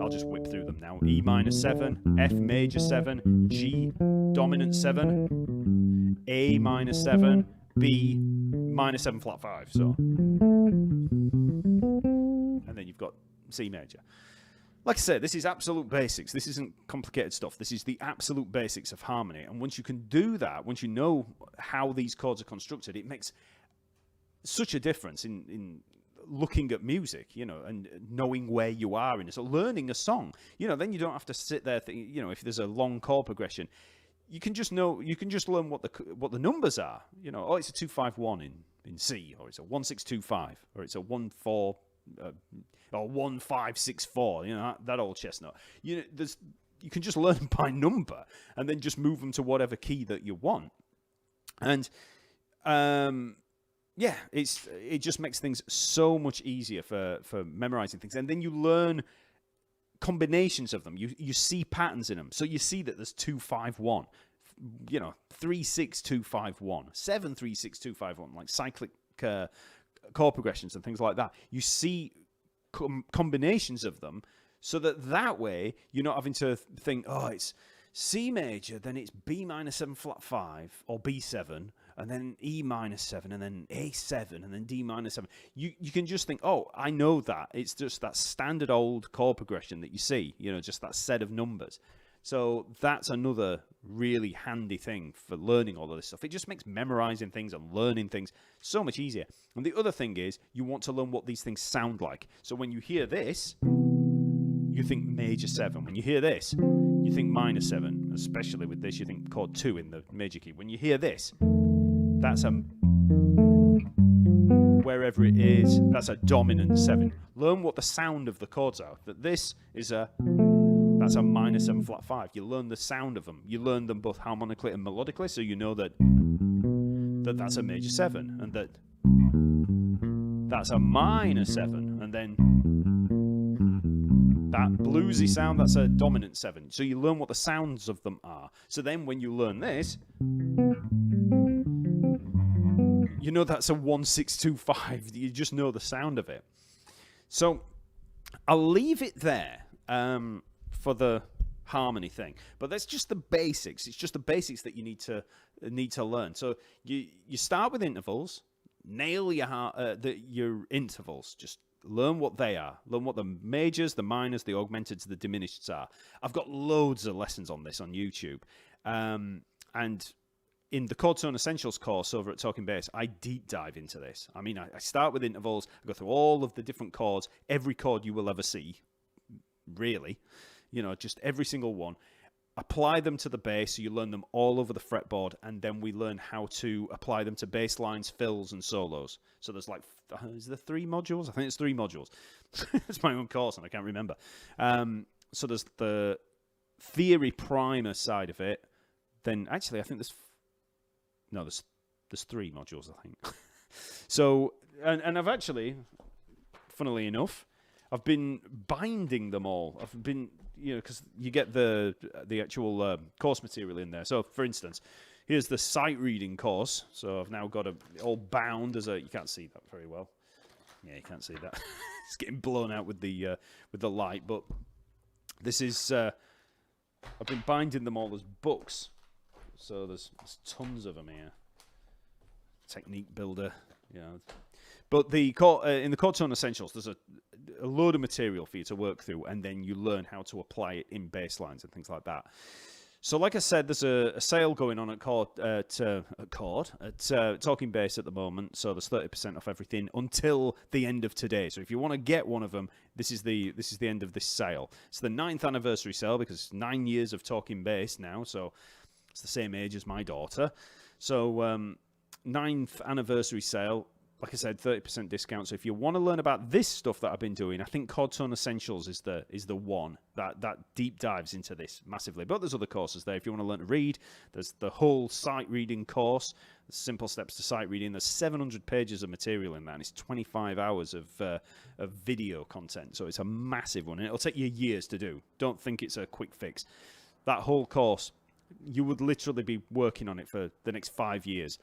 Speaker 1: I'll just whip through them now. E minor 7, F major 7, G dominant 7, A minor 7, B minor 7 flat 5. So, and then you've got C major. Like I said, this is absolute basics. This isn't complicated stuff. This is the absolute basics of harmony. And once you can do that, once you know how these chords are constructed, it makes such a difference in looking at music, and knowing where you are in it. So learning a song, then you don't have to sit there if there's a long chord progression, you can just learn what the numbers are. It's a 2-5-1 in C, or it's a 1-6-2-5, or it's a 1-4 or 1-5-6-4, that old chestnut. You can just learn them by number and then just move them to whatever key that you want. And it just makes things so much easier for memorizing things. And then you learn combinations of them. You see patterns in them. So you see that there's 2-5-1. 3-6-2-5-1, 7-3-6-2-5-1, like cyclic chord progressions and things like that. You see combinations of them, so that way you're not having to think, oh, it's C major, then it's B minor 7 flat 5 or B7, and then E minor 7, and then A7, and then D minor 7. You can just think, oh, I know that. It's just that standard old chord progression that you see, just that set of numbers. So that's another really handy thing for learning all of this stuff. It just makes memorizing things and learning things so much easier. And the other thing is, you want to learn what these things sound like. So when you hear this, you think major 7. When you hear this, you think minor 7. Especially with this, you think chord 2 in the major key. When you hear this, that's a, wherever it is, that's a dominant 7. Learn what the sound of the chords are. That this is that's a minor 7 flat 5. You learn the sound of them. You learn them both harmonically and melodically, so you know that's a major 7, and that's a minor 7, and then that bluesy sound, that's a dominant 7. So you learn what the sounds of them are. So then when you learn this, you know that's a 1-6-2-5. You just know the sound of it. So I'll leave it there for the harmony thing. But that's just the basics. It's just the basics that you need to learn. So you start with intervals, nail your intervals, just learn what they are. Learn what the majors, the minors, the augmenteds, the diminisheds are. I've got loads of lessons on this on YouTube. And in the Chord Tone Essentials course over at TalkingBass, I deep dive into this. I mean, I start with intervals. I go through all of the different chords, every chord you will ever see, really. Just every single one. Apply them to the bass, so you learn them all over the fretboard, and then we learn how to apply them to bass lines, fills, and solos. So there's is there 3 modules? I think it's 3 modules. It's my own course, and I can't remember. So there's the theory primer side of it. Then, actually, I think there's 3 modules, I think. So, and I've actually, funnily enough, I've been binding them all. I've been, because you get the actual course material in there. So, for instance, here's the sight reading course. So I've now got it all bound as you can't see that very well. Yeah, you can't see that. It's getting blown out with the light. But this is, I've been binding them all as books. So there's tons of them here. Technique builder, But in the Chord Tone Essentials, there's a load of material for you to work through, and then you learn how to apply it in bass lines and things like that. So, like I said, there's a sale going on at TalkingBass at the moment. So there's 30% off everything until the end of today. So if you want to get one of them, this is the end of this sale. It's the 9th anniversary sale because it's 9 years of TalkingBass now. So it's the same age as my daughter. So 9th anniversary sale. Like I said, 30% discount. So if you want to learn about this stuff that I've been doing, I think Chord Tone Essentials is the one that deep dives into this massively. But there's other courses there. If you want to learn to read, there's the whole sight reading course, the simple steps to sight reading. There's 700 pages of material in that, and it's 25 hours of video content. So it's a massive one, and it'll take you years to do. Don't think it's a quick fix. That whole course, you would literally be working on it for the next 5 years.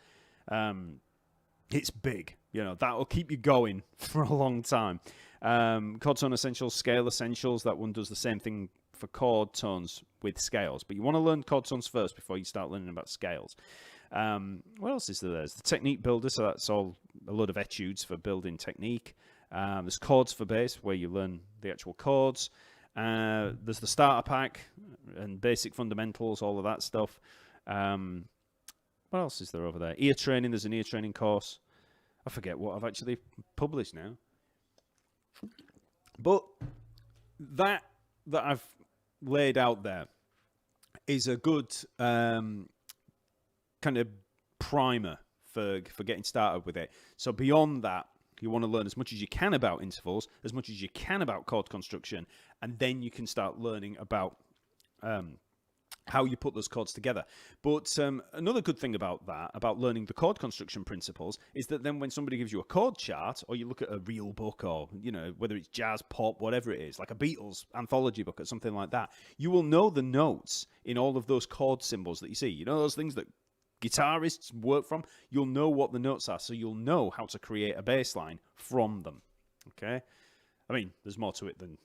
Speaker 1: It's big, that'll keep you going for a long time. Chord Tone Essentials, Scale Essentials, that one does the same thing for chord tones with scales. But you want to learn chord tones first before you start learning about scales. What else is there? There's the Technique Builder, so that's all a load of etudes for building technique. There's Chords for Bass, where you learn the actual chords. There's the Starter Pack and Basic Fundamentals, all of that stuff. What else is there over there? Ear training. There's an ear training course. I forget what I've actually published now. But that I've laid out there is a good kind of primer for getting started with it. So beyond that, you want to learn as much as you can about intervals, as much as you can about chord construction, and then you can start learning about how you put those chords together. But another good thing about that, about learning the chord construction principles, is that then when somebody gives you a chord chart, or you look at a real book, or, you know, whether it's jazz, pop, whatever it is, like a Beatles anthology book or something like that, you will know the notes in all of those chord symbols that you see. You know, those things that guitarists work from? You'll know what the notes are, so you'll know how to create a bass line from them. Okay? I mean, there's more to it than...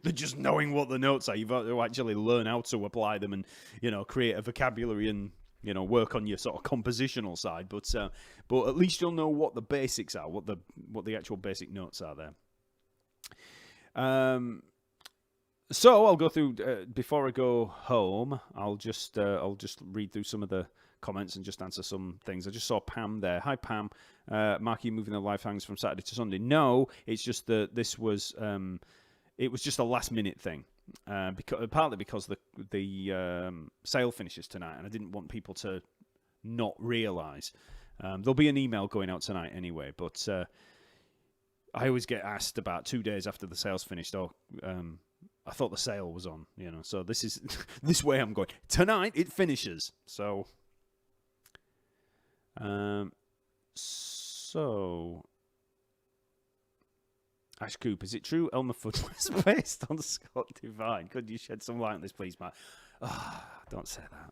Speaker 1: than just knowing what the notes are. You've got to actually learn how to apply them and, you know, create a vocabulary and, you know, work on your sort of compositional side. But at least you'll know what the basics are, what the actual basic notes are there. So I'll go through before I go home. I'll just read through some of the comments and just answer some things. I just saw Pam there. Hi, Pam. Mark, you moving the live hangs from Saturday to Sunday? No, it's just that this was. It was just a last-minute thing, partly because the sale finishes tonight, and I didn't want people to not realise. There'll be an email going out tonight anyway, but I always get asked about 2 days after the sale's finished, I thought the sale was on, you know, so this is this way I'm going. Tonight, it finishes, so... Ash Coop, is it true Elmer Fudd was based on Scott Divine? Could you shed some light on this, please, Matt? Don't say that.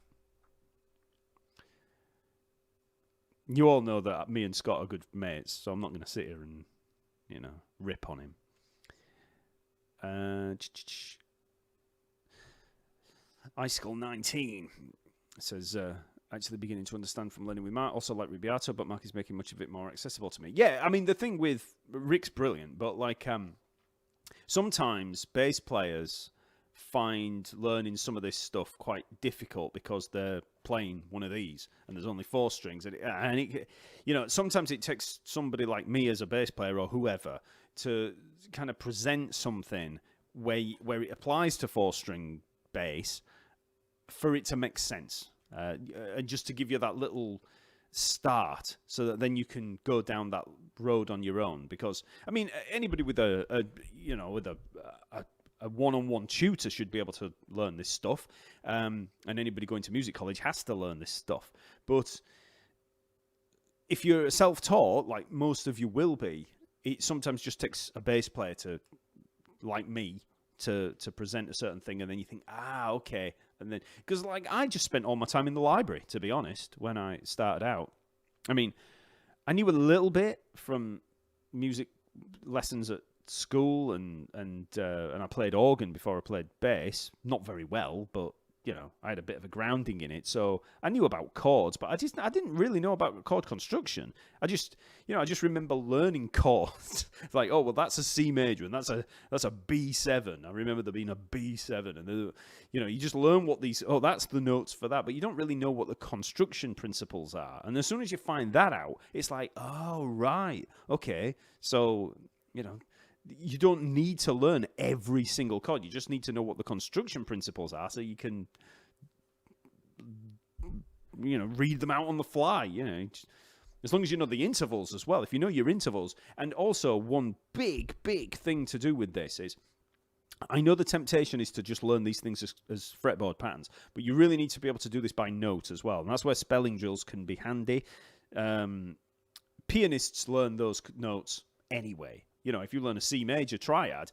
Speaker 1: You all know that me and Scott are good mates, so I'm not going to sit here and, you know, rip on him. Icicle 19 says... actually beginning to understand from learning with Mark. Also like Rubiato, but Mark is making much of it more accessible to me. Yeah, I mean, the thing with Rick's brilliant, but like sometimes bass players find learning some of this stuff quite difficult because they're playing one of these and there's only 4 strings. And it, you know, sometimes it takes somebody like me as a bass player or whoever to kind of present something where it applies to 4-string bass for it to make sense. And just to give you that little start so that then you can go down that road on your own. Because, I mean, anybody with a one-on-one tutor should be able to learn this stuff. And anybody going to music college has to learn this stuff. But if you're self-taught, like most of you will be, it sometimes just takes a bass player to, like me, to present a certain thing, and then you think, okay. And then, because like I just spent all my time in the library, to be honest, when I started out. I mean, I knew a little bit from music lessons at school, and I played organ before I played bass. Not very well, but you know, I had a bit of a grounding in it, so I knew about chords, but I didn't really know about chord construction. I just remember learning chords. It's like, oh well, that's a C major, and that's a B7. I remember there being a B7, and you know, you just learn what these. Oh, that's the notes for that, but you don't really know what the construction principles are. And as soon as you find that out, it's like, oh right, okay, so you know. You don't need to learn every single chord. You just need to know what the construction principles are so you can, you know, read them out on the fly, you know. As long as you know the intervals as well. If you know your intervals. And also one big thing to do with this is, I know the temptation is to just learn these things as fretboard patterns, but you really need to be able to do this by note as well. And that's where spelling drills can be handy. Pianists learn those notes anyway. You know, if you learn a C major triad,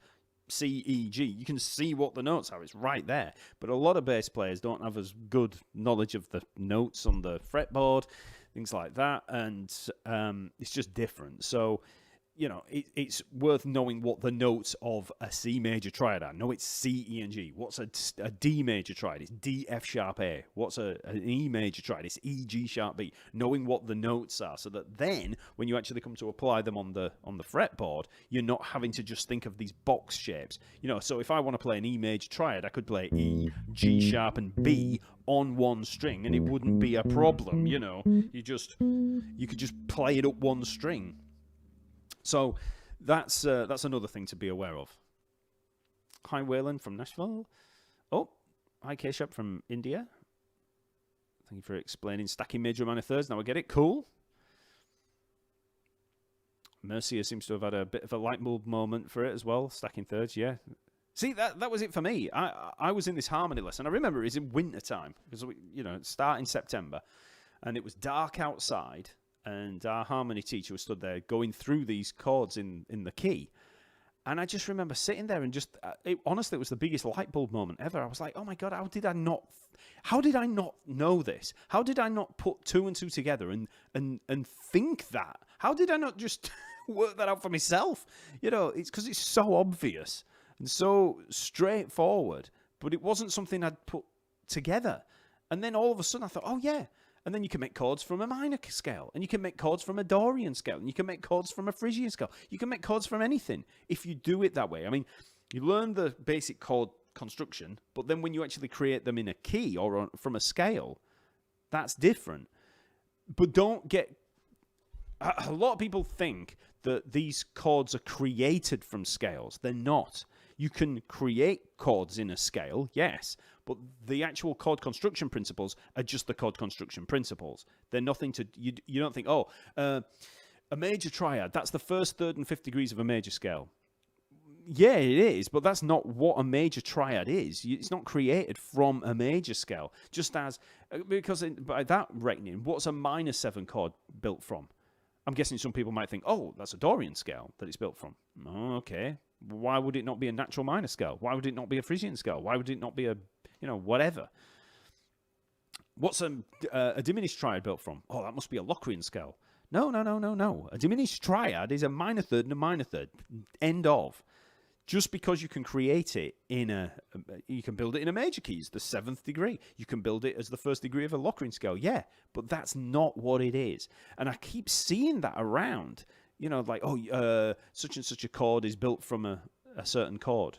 Speaker 1: C, E, G, you can see what the notes are. It's right there. But a lot of bass players don't have as good knowledge of the notes on the fretboard, things like that. And it's just different. So, you know, it's worth knowing what the notes of a C major triad are. No, it's C, E, and G. What's a D major triad? It's D, F sharp, A. What's an E major triad? It's E, G sharp, B. Knowing what the notes are, so that then when you actually come to apply them on the fretboard, you're not having to just think of these box shapes. You know, so if I want to play an E major triad, I could play E, G sharp, and B on one string, and it wouldn't be a problem. You know, you could just play it up one string. So that's another thing to be aware of. Hi, Waylon from Nashville. Oh, hi, Keshup from India. Thank you for explaining stacking major minor thirds. Now I get it. Cool. Mercia seems to have had a bit of a light bulb moment for it as well. Stacking thirds, yeah. See, that was it for me. I was in this harmony lesson. I remember it was in winter time because it started in September, and it was dark outside, and our harmony teacher was stood there going through these chords in the key. And I just remember sitting there and just, honestly, it was the biggest light bulb moment ever. I was like, oh my God, how did I not know this? How did I not put two and two together and think that? How did I not just work that out for myself? It's because it's so obvious and so straightforward, but it wasn't something I'd put together. And then all of a sudden I thought, oh yeah. And then you can make chords from a minor scale, and you can make chords from a Dorian scale, and you can make chords from a Phrygian scale. You can make chords from anything if you do it that way. I mean, you learn the basic chord construction, but then when you actually create them in a key or from a scale, that's different. But don't get... A lot of people think that these chords are created from scales. They're not. You can create chords in a scale, yes, but the actual chord construction principles are just the chord construction principles. They're nothing to... You don't think, a major triad, that's the first, third, and fifth degrees of a major scale. Yeah, it is, but that's not what a major triad is. It's not created from a major scale. Just as... Because by that reckoning, what's a minor 7 chord built from? I'm guessing some people might think, oh, that's a Dorian scale that it's built from. Oh, okay. Why would it not be a natural minor scale? Why would it not be a Phrygian scale? Why would it not be a, whatever? What's a diminished triad built from? Oh, that must be a Locrian scale. No. A diminished triad is a minor third and a minor third. End of. Just because you can create it you can build it in a major key, it's the 7th degree. You can build it as the 1st degree of a Locrian scale. Yeah, but that's not what it is. And I keep seeing that around. Such and such a chord is built from a certain chord.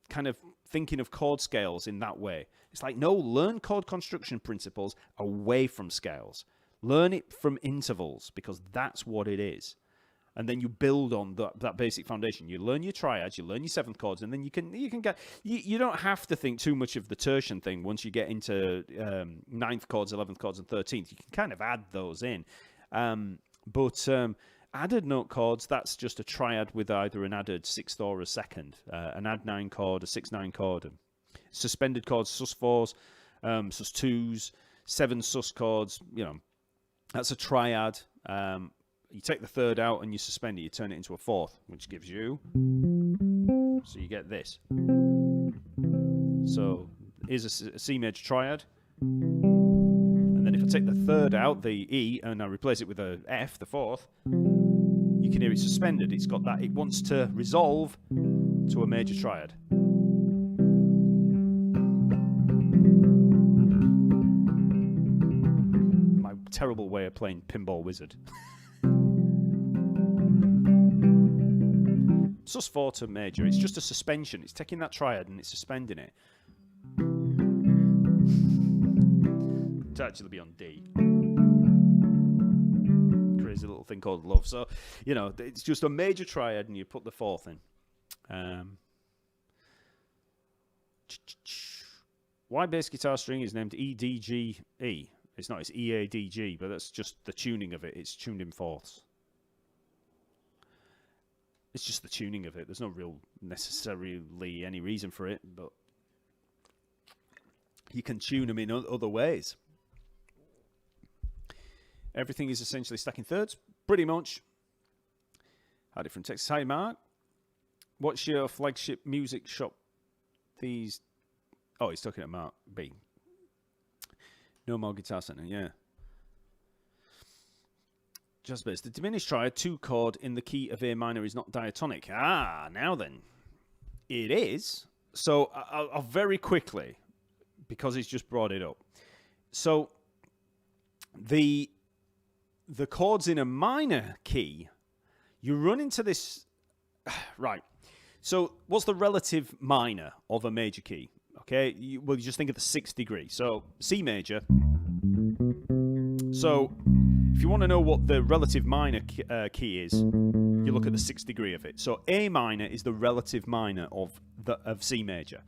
Speaker 1: Kind of thinking of chord scales in that way. It's like, no, learn chord construction principles away from scales. Learn it from intervals, because that's what it is. And then you build on that basic foundation. You learn your triads, you learn your 7th chords, and then you can get... You don't have to think too much of the tertian thing once you get into 9th chords, 11th chords, and 13th. You can kind of add those in. But added note chords, that's just a triad with either an added 6th or a 2nd. An add 9 chord, a 6/9 chord. Suspended chords, sus4s, sus2s, 7 sus chords. That's a triad. You take the 3rd out and you suspend it. You turn it into a 4th, which gives you... So you get this. So here's a C major triad. And then if I take the 3rd out, the E, and I replace it with a F, the 4th, you can hear it suspended. It's got that. It wants to resolve to a major triad. My terrible way of playing Pinball Wizard. Sus4 to major, it's just a suspension. It's taking that triad and it's suspending it. To actually be on D. Crazy little thing called love. So, it's just a major triad and you put the 4th in. Why bass guitar string is named E, D, G, E? It's not, it's E, A, D, G, but that's just the tuning of it. It's tuned in 4ths. It's just the tuning of it. There's no real necessarily any reason for it, but you can tune them in other ways. Everything is essentially stacking thirds, pretty much. How different Texas. Hi, Mark. What's your flagship music shop? He's talking at Mark B. No More Guitar Center, yeah. Just bass. The diminished triad 2 chord in the key of A minor is not diatonic. Now then. It is. So I'll very quickly, because he's just brought it up. So the chords in a minor key, you run into this... Right. So what's the relative minor of a major key? Okay, you just think of the 6th degree. So C major. So... If you want to know what the relative minor key is, you look at the 6th degree of it. So A minor is the relative minor of C major.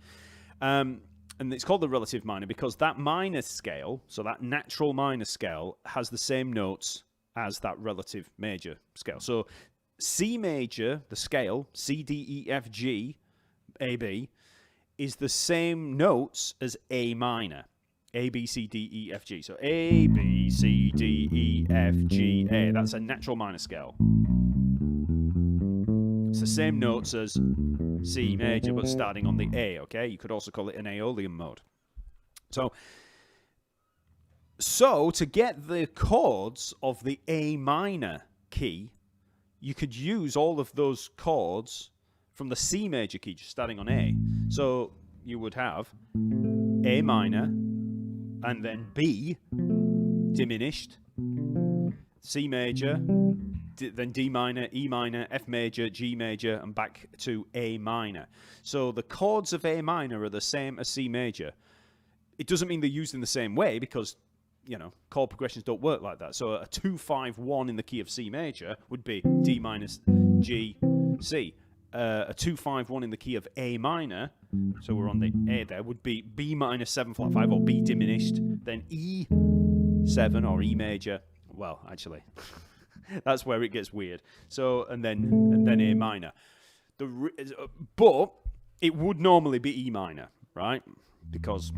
Speaker 1: And it's called the relative minor because that minor scale, so that natural minor scale, has the same notes as that relative major scale. So C major, the scale, C, D, E, F, G, A, B, is the same notes as A minor. A, B, C, D, E, F, G. So A, B, C, D, E, F, G, A. That's a natural minor scale. It's the same notes as C major, but starting on the A, okay? You could also call it an Aeolian mode. So to get the chords of the A minor key, you could use all of those chords from the C major key, just starting on A. So you would have A minor, and then B diminished, C major, then D minor, E minor, F major, G major, and back to A minor. So the chords of A minor are the same as C major. It doesn't mean they're used in the same way, because, you know, chord progressions don't work like that. So a 2-5-1 in the key of C major would be D minus G, C. A 2-5-1 in the key of A minor, so we're on the A there, would be B minor 7 flat 5, or B diminished, then E7 or E major. Well, actually, that's where it gets weird. So and then A minor. But it would normally be E minor, right? Because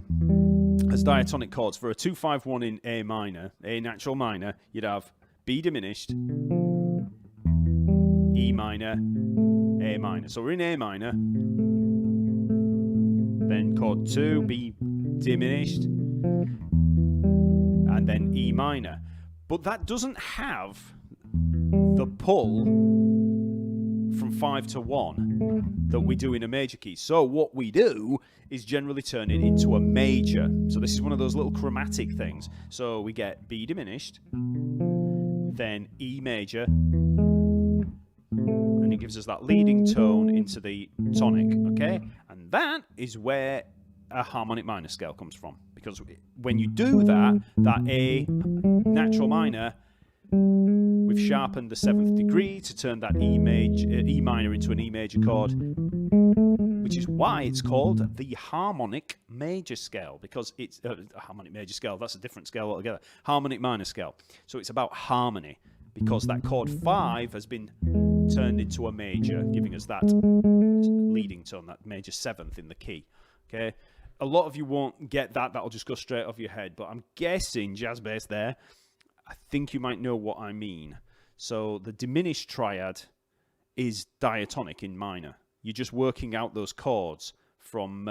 Speaker 1: as diatonic chords, for a 2-5-1 in A minor, A natural minor, you'd have B diminished, E minor, A minor. So we're in A minor, then chord 2, B diminished, and then E minor. But that doesn't have the pull from 5 to 1 that we do in a major key. So what we do is generally turn it into a major. So this is one of those little chromatic things. So we get B diminished, then E major, and it gives us that leading tone into the tonic, okay? And that is where a harmonic minor scale comes from. Because when you do that A natural minor, we've sharpened the 7th degree to turn that E minor into an E major chord, which is why it's called the harmonic major scale, because it's a harmonic major scale. That's a different scale altogether. Harmonic minor scale. So it's about harmony, because that chord 5 has been turned into a major, giving us that leading tone, that major 7th in the key. Okay. A lot of you won't get that. That'll just go straight off your head. But I'm guessing jazz bass there, I think you might know what I mean. So the diminished triad is diatonic in minor. You're just working out those chords from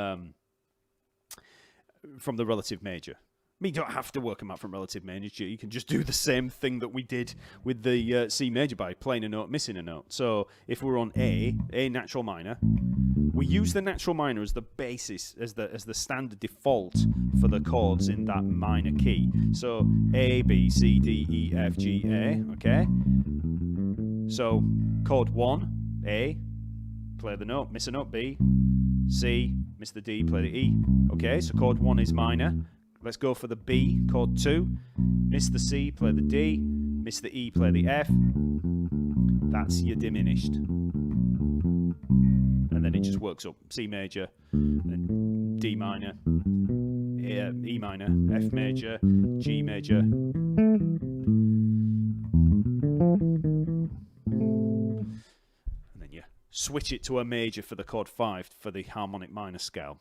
Speaker 1: the relative major. I mean, you don't have to work them out from relative major. You can just do the same thing that we did with the C major by playing a note, missing a note. So if we're on A natural minor, we use the natural minor as the basis, as the standard default for the chords in that minor key. So A, B, C, D, E, F, G, A, okay? So chord 1, A, play the note, miss a note, B, C, miss the D, play the E. Okay, so chord 1 is minor. Let's go for the B, chord 2, miss the C, play the D, miss the E, play the F. That's your diminished. And then it just works up. C major, then D minor, E minor, F major, G major. And then you switch it to a major for the chord 5 for the harmonic minor scale.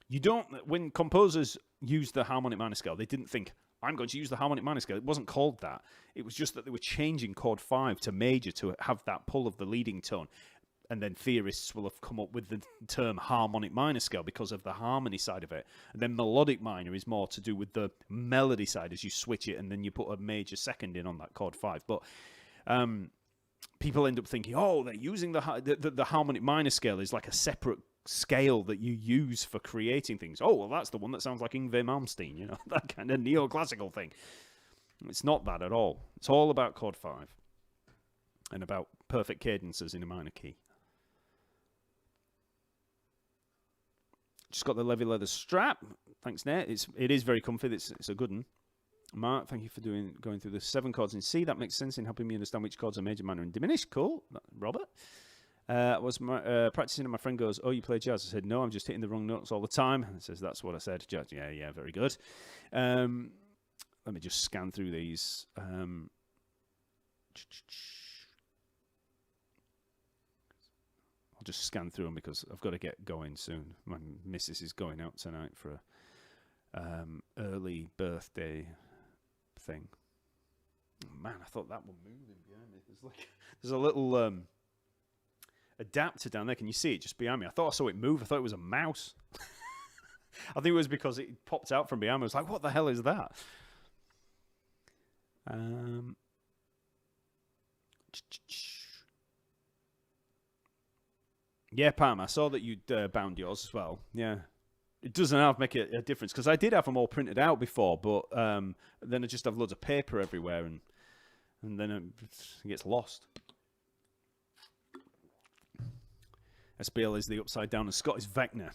Speaker 1: You don't, when composers used the harmonic minor scale, they didn't think, I'm going to use the harmonic minor scale. It wasn't called that. It was just that they were changing chord 5 to major to have that pull of the leading tone. And then theorists will have come up with the term harmonic minor scale because of the harmony side of it. And then melodic minor is more to do with the melody side as you switch it and then you put a major second in on that chord 5. But people end up thinking, oh, they're using the harmonic minor scale is like a separate scale that you use for creating things. Oh, well, that's the one that sounds like Yngwie Malmsteen, you know, that kind of neoclassical thing. It's not that at all. It's all about chord 5 and about perfect cadences in a minor key. Just got the Levy leather strap. Thanks, Nate. It is very comfy. It's a good one. Mark, thank you for going through the 7 chords in C. That makes sense in helping me understand which chords are major, minor, and diminished. Cool. Robert. I was practicing and my friend goes, oh, you play jazz? I said, no, I'm just hitting the wrong notes all the time. And he says, that's what I said. Jazz. Yeah, very good. Let me just scan through these. I'll just scan through them because I've got to get going soon. My missus is going out tonight for a early birthday thing. Oh, man, I thought that one moving behind me. There's a little adapter down there. Can you see it just behind me? I thought I saw it move. I thought it was a mouse. I think it was because it popped out from behind me. I was like, what the hell is that? Yeah, Pam, I saw that you'd bound yours as well. Yeah. It doesn't make a difference, because I did have them all printed out before, but then I just have loads of paper everywhere, and then it gets lost. SBL is the upside down, and Scott is Vecna.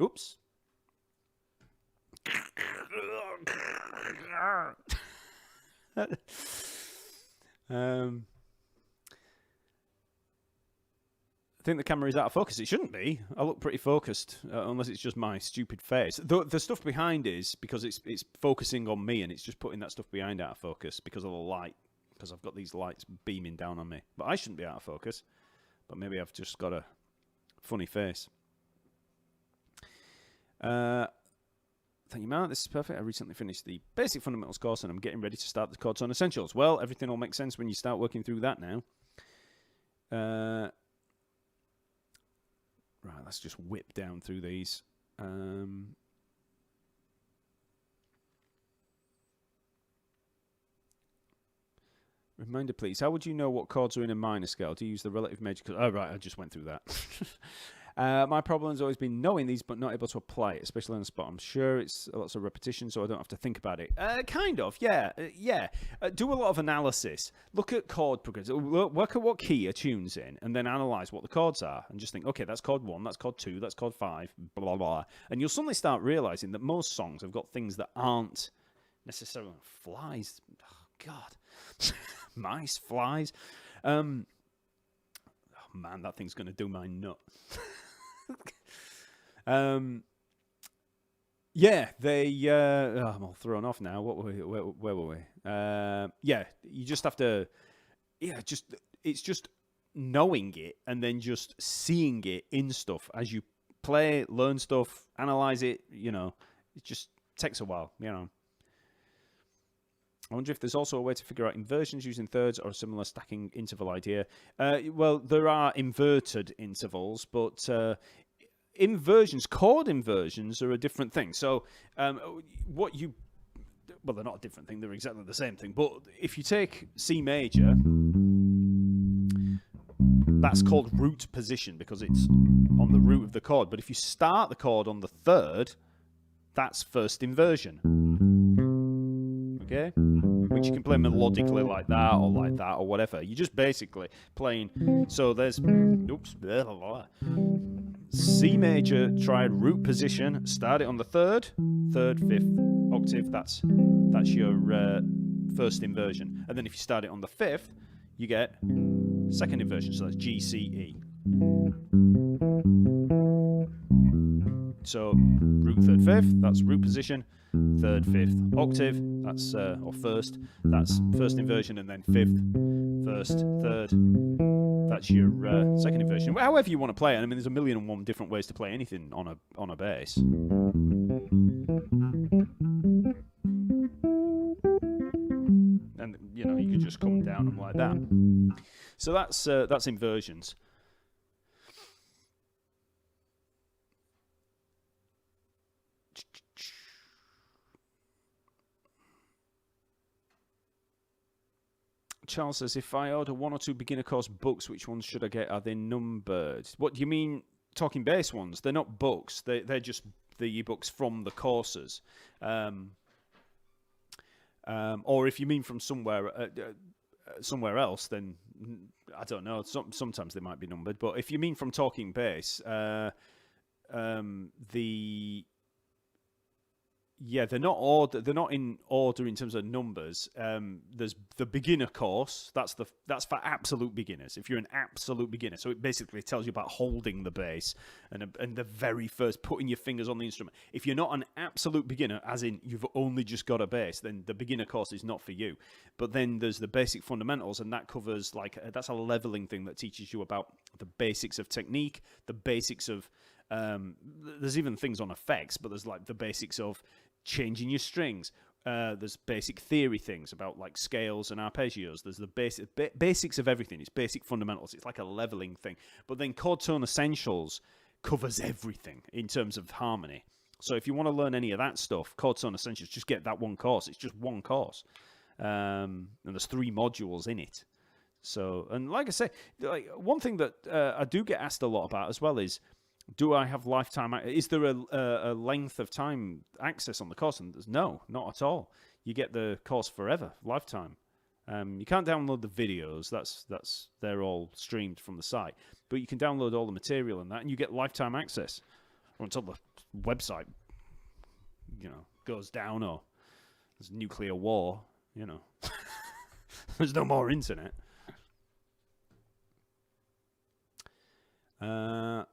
Speaker 1: Oops. I think the camera is out of focus. It shouldn't be. I look pretty focused, unless it's just my stupid face. The stuff behind is because it's focusing on me, and it's just putting that stuff behind out of focus because of the light, because I've got these lights beaming down on me. But I shouldn't be out of focus. But maybe I've just got a funny face. Thank you, Mark. This is perfect. I recently finished the basic fundamentals course, and I'm getting ready to start the chords on essentials. Well, everything will make sense when you start working through that now. Right, let's just whip down through these. Reminder, please. How would you know what chords are in a minor scale? Do you use the relative major? Oh, right, I just went through that. My problem has always been knowing these but not able to apply it, especially on the spot. I'm sure it's lots of repetition, so I don't have to think about it. Kind of, yeah. Do a lot of analysis. Look at chord progressions. Work at what key a tune's in, and then analyse what the chords are. And just think, okay, that's chord 1, that's chord 2, that's chord 5, blah, blah, blah. And you'll suddenly start realising that most songs have got things that aren't necessarily flies. Oh, God. Mice, flies. Oh, man, that thing's going to do my nut. Yeah, they. I'm all thrown off now. What were we? Where were we? Yeah, you just have to. Yeah, it's just knowing it and then just seeing it in stuff as you play, learn stuff, analyze it. You know, it just takes a while. You know. I wonder if there's also a way to figure out inversions using thirds or a similar stacking interval idea. Well, there are inverted intervals, but chord inversions are a different thing. So well, they're not a different thing, they're exactly the same thing. But if you take C major, that's called root position because it's on the root of the chord. But if you start the chord on the third, that's first inversion. Okay? Which you can play melodically like that or whatever. You're just basically playing. So there's C major triad root position. Start it on the third, fifth octave. That's your first inversion. And then if you start it on the fifth, you get second inversion. So that's G, C, E. So root, third, fifth. That's root position. Third, fifth octave, that's or first, that's first inversion, and then fifth, first, third, that's your second inversion. However you want to play it. I mean, there's 1,000,001 different ways to play anything on a bass. And you know, you could just come down them like that. So that's inversions. Charles says, if I order 1 or 2 beginner course books, which ones should I get? Are they numbered? What do you mean, Talking Bass ones? They're not books. They're just the ebooks from the courses. Or if you mean from somewhere else, then I don't know. Sometimes they might be numbered. But if you mean from Talking Bass, Yeah, they're not order. They're not in order in terms of numbers. There's the beginner course. That's for absolute beginners. If you're an absolute beginner, so it basically tells you about holding the bass and the very first putting your fingers on the instrument. If you're not an absolute beginner, as in you've only just got a bass, then the beginner course is not for you. But then there's the basic fundamentals, and that covers that's a leveling thing that teaches you about the basics of technique, the basics of there's even things on effects, but there's like the basics of changing your strings. There's basic theory things about like scales and arpeggios. There's the basics of everything. It's basic fundamentals. It's like a leveling thing. But then chord tone essentials covers everything in terms of harmony. So if you want to learn any of that stuff, chord tone essentials, just get that one course. It's just one course, and there's 3 modules in it. So, and like I say, like one thing that I do get asked a lot about as well is, do I have lifetime? Is there a length of time access on the course? And there's no, not at all. You get the course forever, lifetime. You can't download the videos. They're all streamed from the site, but you can download all the material and that, and you get lifetime access until the website, goes down or there's nuclear war. There's no more internet. The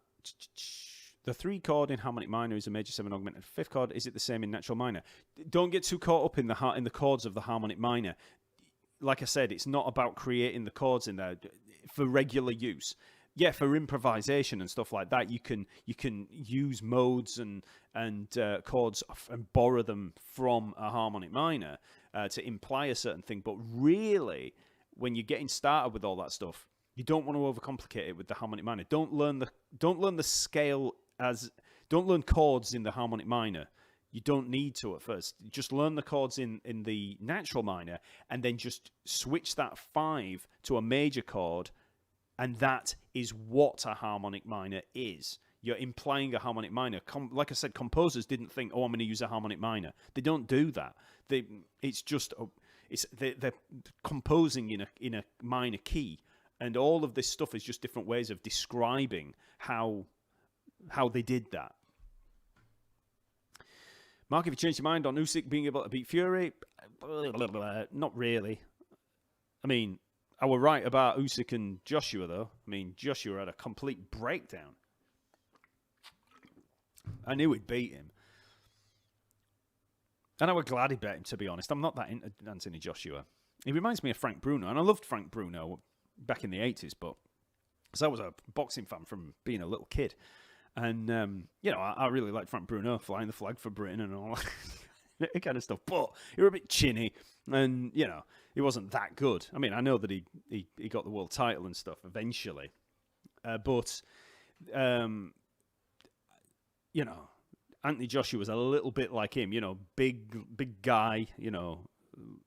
Speaker 1: 3 chord in harmonic minor is a major 7 augmented 5th chord. Is it the same in natural minor? Don't get too caught up in the chords of the harmonic minor. Like I said, it's not about creating the chords in there for regular use. Yeah, for improvisation and stuff like that, you can use modes and chords and borrow them from a harmonic minor to imply a certain thing. But really, when you're getting started with all that stuff, you don't want to overcomplicate it with the harmonic minor. Don't learn the scale don't learn chords in the harmonic minor. You don't need to at first. Just learn the chords in the natural minor, and then just switch that 5 to a major chord, and that is what a harmonic minor is. You're implying a harmonic minor. Like I said, composers didn't think, I'm going to use a harmonic minor. They don't do that. They're composing in a minor key. And all of this stuff is just different ways of describing how they did that. Mark, have you changed your mind on Usyk being able to beat Fury? Not really. I mean, I was right about Usyk and Joshua, though. I mean, Joshua had a complete breakdown. I knew he'd beat him. And I was glad he beat him, to be honest. I'm not that into Anthony Joshua. He reminds me of Frank Bruno, and I loved Frank Bruno back in the 80s, but because I was a boxing fan from being a little kid. And, I really liked Frank Bruno, flying the flag for Britain and all that kind of stuff. But he was a bit chinny and, he wasn't that good. I mean, I know that he got the world title and stuff eventually. But Anthony Joshua was a little bit like him, big guy,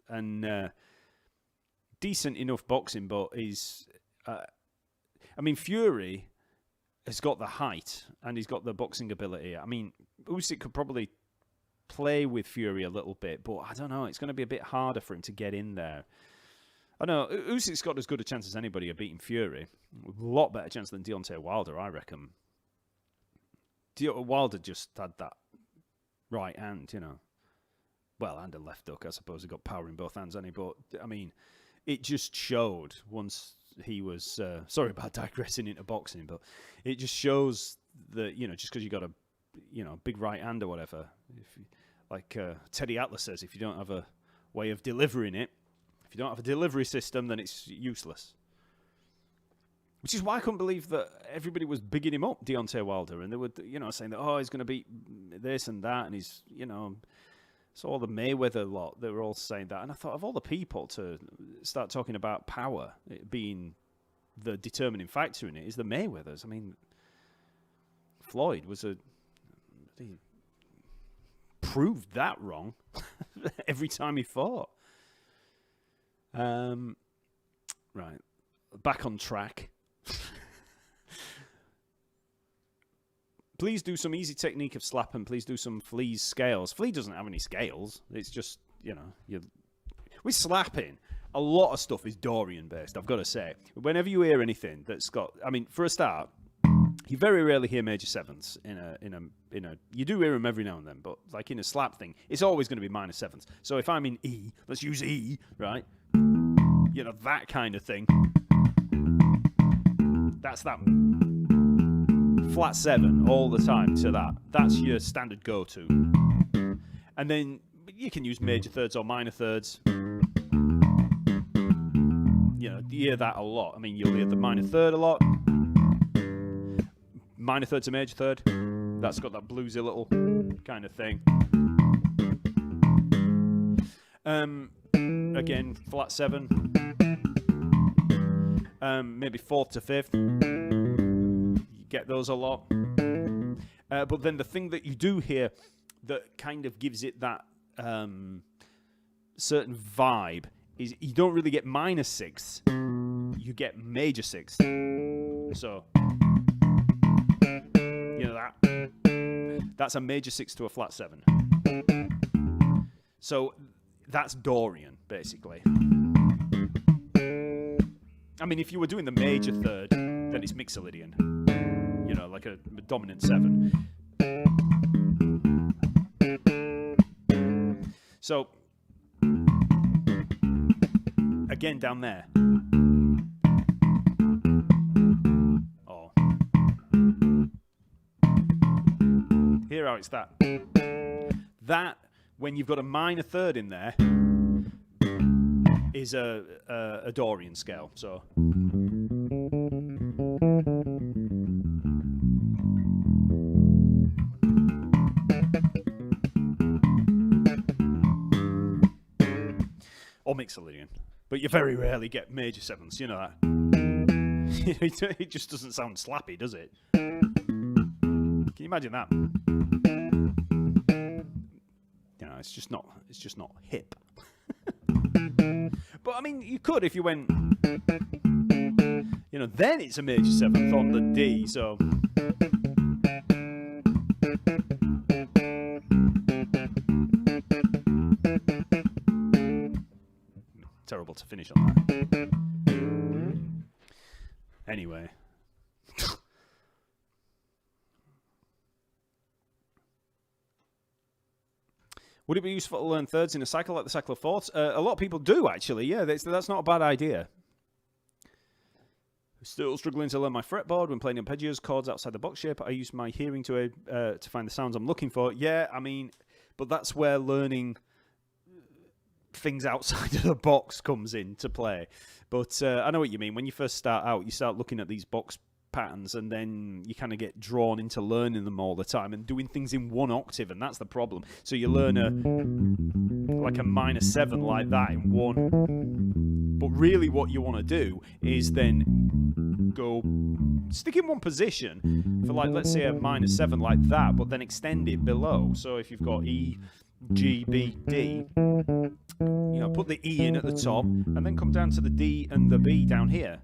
Speaker 1: and decent enough boxing, but he's... Fury has got the height and he's got the boxing ability. I mean, Usyk could probably play with Fury a little bit, but I don't know. It's going to be a bit harder for him to get in there. I know Usyk's got as good a chance as anybody of beating Fury. A lot better chance than Deontay Wilder, I reckon. Wilder just had that right hand, Well, and a left hook, I suppose. He got power in both hands, hasn't he? But, I mean, it just showed once he was... sorry about digressing into boxing, but it just shows that, just because you got a, big right hand or whatever, like Teddy Atlas says, if you don't have a way of delivering it, if you don't have a delivery system, then it's useless. Which is why I couldn't believe that everybody was bigging him up, Deontay Wilder, and they were, saying that, he's going to beat this and that, and he's, so all the Mayweather lot, they were all saying that. And I thought, of all the people to start talking about power it being the determining factor in it, is the Mayweathers. I mean, Floyd he proved that wrong every time he fought. Right. Back on track. Please do some easy technique of slap and please do some Flea's scales. Flea doesn't have any scales. It's just, with slapping, a lot of stuff is Dorian based, I've got to say. Whenever you hear anything that's got, for a start, You very rarely hear major sevenths in a. You do hear them every now and then, but like in a slap thing, it's always going to be minor sevenths. So if I'm in E, let's use E, right? You know, that kind of thing. That's that flat 7 all the time to that. That's your standard go-to. And then you can use major thirds or minor thirds. You know, you hear that a lot. I mean, you'll hear the minor third a lot. Minor third to major third. That's got that bluesy little kind of thing. Again, flat 7. Maybe 4th to 5th. You get those a lot. But then the thing that you do hear that kind of gives it that certain vibe is you don't really get minor 6ths. You get major 6ths. So, you know that. That's a major 6 to a flat 7. So that's Dorian, basically. I mean, if you were doing the major third, then it's Mixolydian. You know, like a dominant 7. So, again, down there. Oh. Here how it's that. That, when you've got a minor third in there, is a Dorian scale. So. Or Mixolydian. But you very rarely get major 7ths, you know that. It just doesn't sound slappy, does it? Can you imagine that? You know, it's just not hip. But I mean, you could if you went, you know, then it's a major 7th on the D, so. Terrible to finish on that. Anyway. Would it be useful to learn thirds in a cycle like the cycle of fourths? A lot of people do, actually. Yeah, that's not a bad idea. Still struggling to learn my fretboard when playing arpeggios, chords outside the box shape. I use my hearing to find the sounds I'm looking for. Yeah, I mean, but that's where learning things outside of the box comes into play. But I know what you mean. When you first start out, you start looking at these box patterns and then you kind of get drawn into learning them all the time and doing things in one octave, and that's the problem. So you learn a minor 7 like that in one, but really what you want to do is then go stick in one position for, like, let's say a minor 7 like that, but then extend it below. So if you've got E, G, B, D, you know, put the E in at the top and then come down to the D and the B down here.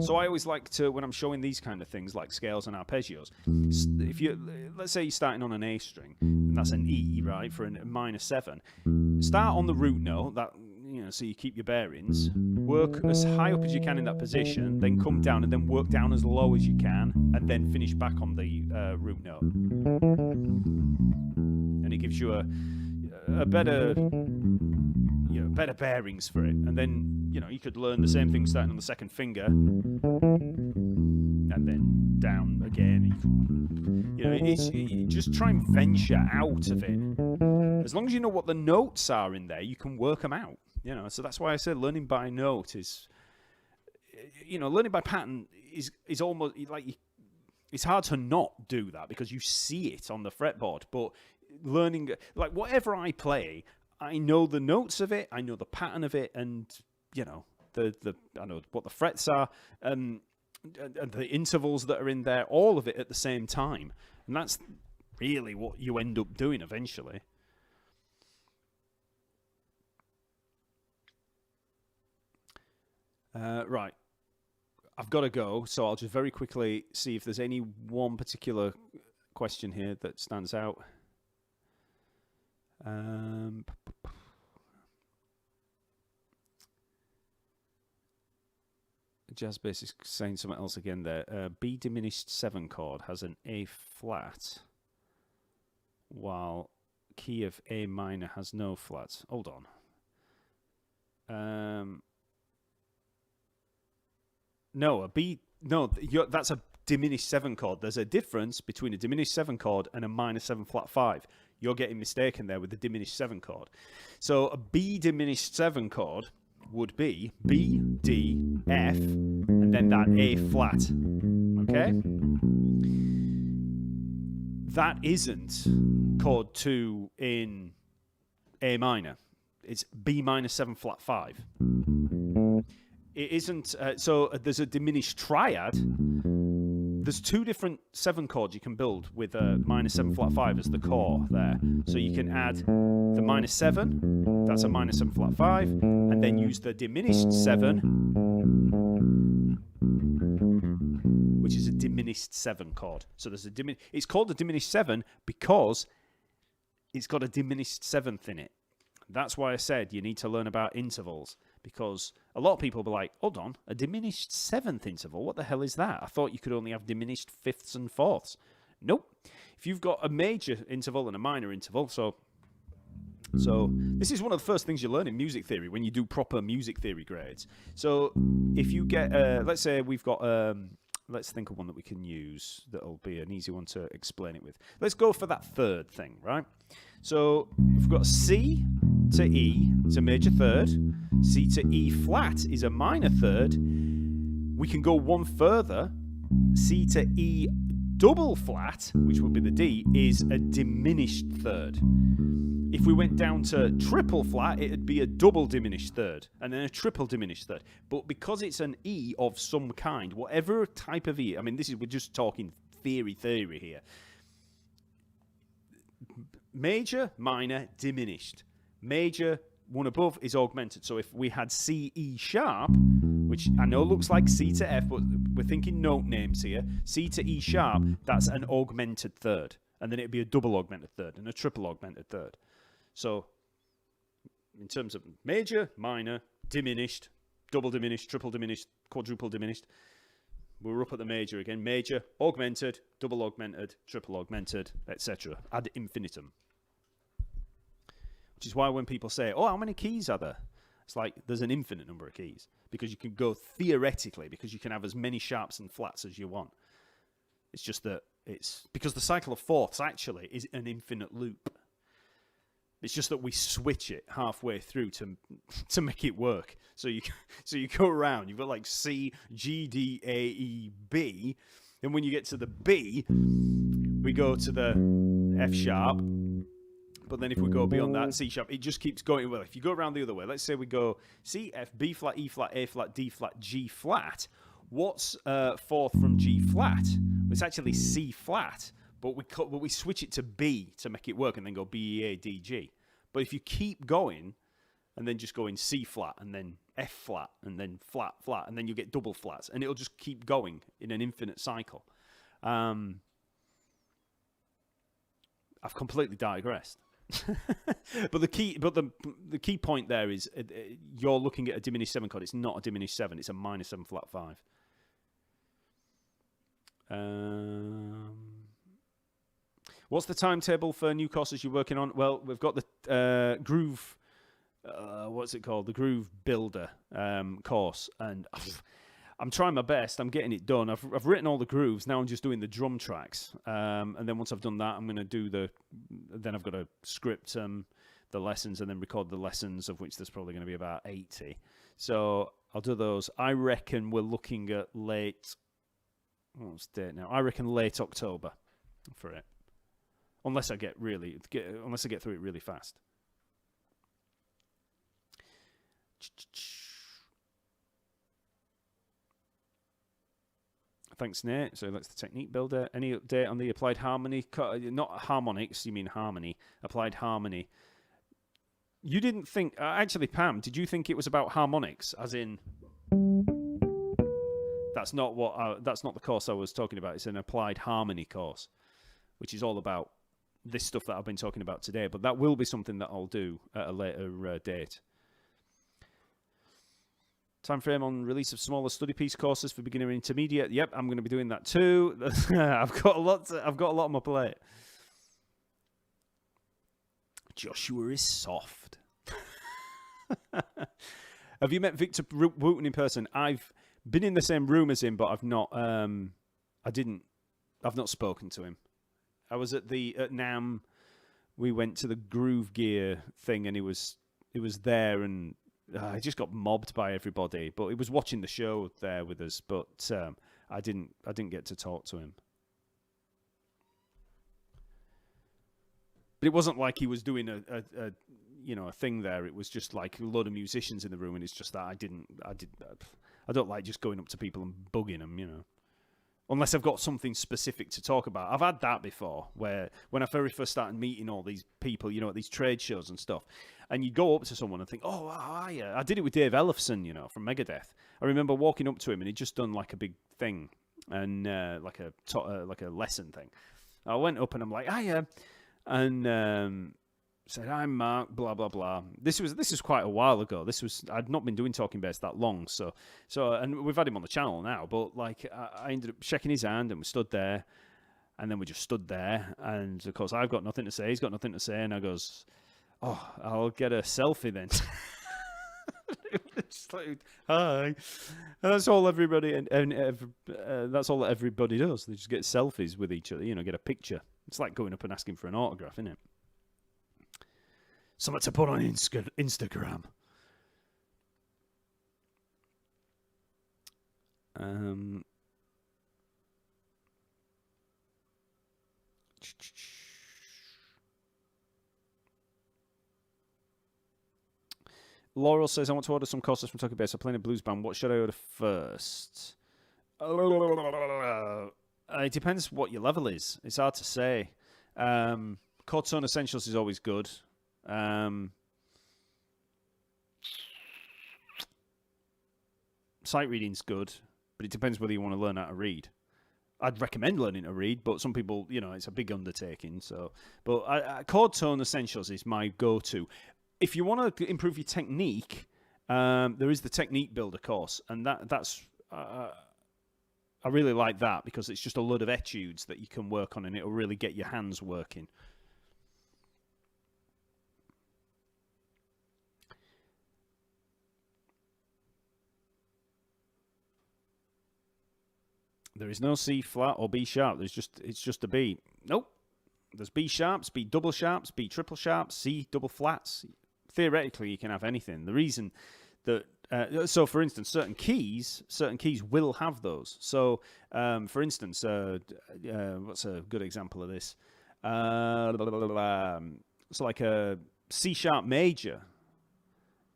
Speaker 1: So I always like to, when I'm showing these kind of things like scales and arpeggios, if you, let's say you're starting on an A string, and that's an E, right, for a minor 7, start on the root note, that, you know, so you keep your bearings, work as high up as you can in that position, then come down and then work down as low as you can, and then finish back on the root note. And it gives you a better, you know, better bearings for it. And then, you know, you could learn the same thing starting on the second finger, and then down again. You know, you just try and venture out of it. As long as you know what the notes are in there, you can work them out. You know, so that's why I said learning by note is, you know, learning by pattern is almost like, it's hard to not do that because you see it on the fretboard. But learning, like, whatever I play, I know the notes of it, I know the pattern of it, and, you know, I know what the frets are, and the intervals that are in there, all of it at the same time. And that's really what you end up doing eventually. Right. I've got to go, so I'll just very quickly see if there's any one particular question here that stands out. Jazz bass is saying something else again there. B diminished 7 chord has an A flat, while key of A minor has no flats. Hold on. No, a B. No, that's a diminished 7 chord. There's a difference between a diminished 7 chord and a minor 7 flat 5. You're getting mistaken there with the diminished 7 chord. So a B diminished 7 chord would be B, D, F, and then that A flat. Okay? That isn't chord 2 in A minor. It's B minor 7 flat 5. It isn't. So there's a diminished triad. There's 2 different 7 chords you can build with a minor 7 flat 5 as the core there. So you can add the minor 7, that's a minor 7 flat 5, and then use the diminished 7, which is a diminished 7 chord. So there's it's called a diminished 7 because it's got a diminished 7th in it. That's why I said you need to learn about intervals, because a lot of people will be like, hold on, a diminished 7th interval? What the hell is that? I thought you could only have diminished 5ths and 4ths. Nope. If you've got a major interval and a minor interval, so this is one of the first things you learn in music theory when you do proper music theory grades. So if you get, let's say we've got, let's think of one that we can use that'll be an easy one to explain it with. Let's go for that third thing, right? So if we've got C to E, it's a major third. C to E flat is a minor third. We can go one further. C to E double flat, which would be the D, is a diminished third. If we went down to triple flat, it'd be a double diminished third, and then a triple diminished third. But because it's an E of some kind, whatever type of E, I mean, we're just talking theory here. Major, minor, diminished. Major, one above, is augmented. So if we had C, E sharp, which I know looks like C to F, but we're thinking note names here. C to E sharp, that's an augmented third. And then it'd be a double augmented third and a triple augmented third. So in terms of major, minor, diminished, double diminished, triple diminished, quadruple diminished, we're up at the major again. Major, augmented, double augmented, triple augmented, etc. Ad infinitum. Which is why when people say, oh, how many keys are there? It's like there's an infinite number of keys. Because you can go theoretically, because you can have as many sharps and flats as you want. It's just that it's because the cycle of fourths actually is an infinite loop. It's just that we switch it halfway through to make it work. So you go around, you've got like C, G, D, A, E, B. And when you get to the B, we go to the F sharp. But then if we go beyond that, C sharp, it just keeps going. Well, if you go around the other way, let's say we go C, F, B flat, E flat, A flat, D flat, G flat. What's fourth from G flat? It's actually C flat, but we switch it to B to make it work and then go B, E, A, D, G. But if you keep going and then just go in C flat and then F flat and then flat, flat, and then you get double flats and it'll just keep going in an infinite cycle. I've completely digressed. But the key point there is you're looking at a diminished 7 chord. It's not a diminished 7. It's a minor 7 flat 5. What's the timetable for new courses you're working on? Well, we've got the Groove. What's it called? The Groove Builder course, and I'm trying my best. I'm getting it done. I've written all the grooves. Now I'm just doing the drum tracks. And then once I've done that, I'm going to do then I've got to script the lessons and then record the lessons, of which there's probably going to be about 80. So I'll do those. I reckon we're looking at what's the date now? I reckon late October for it. Unless I get through it really fast. Thanks, Nate. So that's the technique builder. Any update on the applied harmony? Not harmonics, you mean harmony. Applied harmony. You didn't think... actually, Pam, did you think it was about harmonics? As in... That's not the course I was talking about. It's an applied harmony course, which is all about this stuff that I've been talking about today. But that will be something that I'll do at a later date. Time frame on release of smaller study piece courses for beginner and intermediate. Yep, I'm going to be doing that too. I've got a lot on my plate. Joshua is soft. Have you met Victor Wooten in person? I've been in the same room as him, but I've not. I've not spoken to him. I was at NAMM. We went to the Groove Gear thing, and he was there, and I just got mobbed by everybody. But he was watching the show there with us, but I didn't get to talk to him. But it wasn't like he was doing a thing there. It was just like a load of musicians in the room, and it's just that I don't like just going up to people and bugging them, Unless I've got something specific to talk about. I've had that before, where when I very first started meeting all these people, at these trade shows and stuff, and you go up to someone and think, oh, I did it with Dave Ellefson, from Megadeth. I remember walking up to him, and he'd just done like a big thing, and like a lesson thing. I went up, and I'm like, hiya, and said, I'm Mark, blah, blah, blah. This was quite a while ago. I'd not been doing Talking Bass that long, so, and we've had him on the channel now, but like, I ended up shaking his hand, and we stood there, and then we just stood there, and of course, I've got nothing to say, he's got nothing to say, and I goes, oh, I'll get a selfie then. Just like, hi. And that's all everybody, that's all that everybody does. They just get selfies with each other, get a picture. It's like going up and asking for an autograph, isn't it? Something to put on Instagram. Laurel says, I want to order some courses from Talking Bass. I'm playing a blues band. What should I order first? It depends what your level is. It's hard to say. Chord Tone Essentials is always good. Sight reading's good, but it depends whether you want to learn how to read. I'd recommend learning to read, but some people, it's a big undertaking. So, but Chord Tone Essentials is my go-to. If you want to improve your technique, there is the Technique Builder course, and that's I really like that because it's just a load of etudes that you can work on, and it'll really get your hands working. There is no C flat or B sharp. It's just a B. Nope. There's B sharps, B double sharps, B triple sharps, C double flats. Theoretically, you can have anything. The reason that so, for instance, certain keys will have those. So, for instance, what's a good example of this? So, like a C sharp major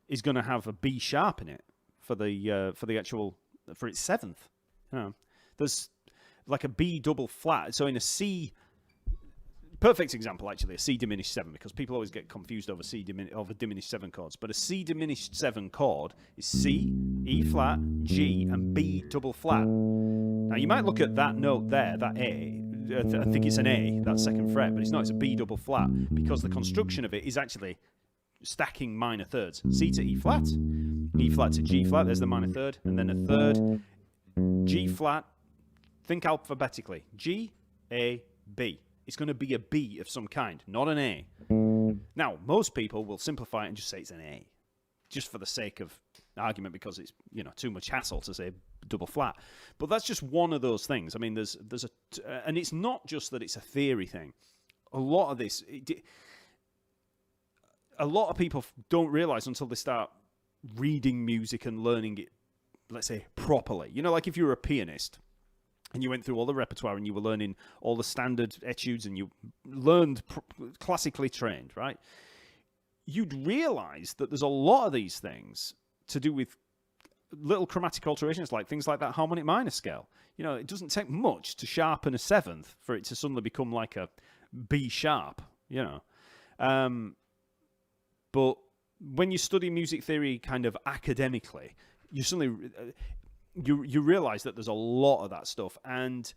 Speaker 1: is going to have a B sharp in it for its seventh. There's like a B double flat. So in a C, perfect example actually, a C diminished 7, because people always get confused over over diminished 7 chords. But a C diminished 7 chord is C, E flat, G, and B double flat. Now you might look at that note there, that A, I think it's an A, that second fret, but it's not. It's a B double flat because the construction of it is actually stacking minor thirds. C to E flat, E flat to G flat. There's the minor third, and then a third. G flat. Think alphabetically. G, A, B. It's going to be a B of some kind, not an A. Now, most people will simplify it and just say it's an A, just for the sake of argument, because it's too much hassle to say double flat. But that's just one of those things. I mean, there's and it's not just that it's a theory thing. A lot of this, a lot of people don't realize until they start reading music and learning it, let's say, properly. Like if you were a pianist and you went through all the repertoire and you were learning all the standard etudes and you learned classically trained, right? You'd realize that there's a lot of these things to do with little chromatic alterations, like things like that harmonic minor scale. It doesn't take much to sharpen a seventh for it to suddenly become like a B sharp, But when you study music theory kind of academically, you suddenly you realize that there's a lot of that stuff, and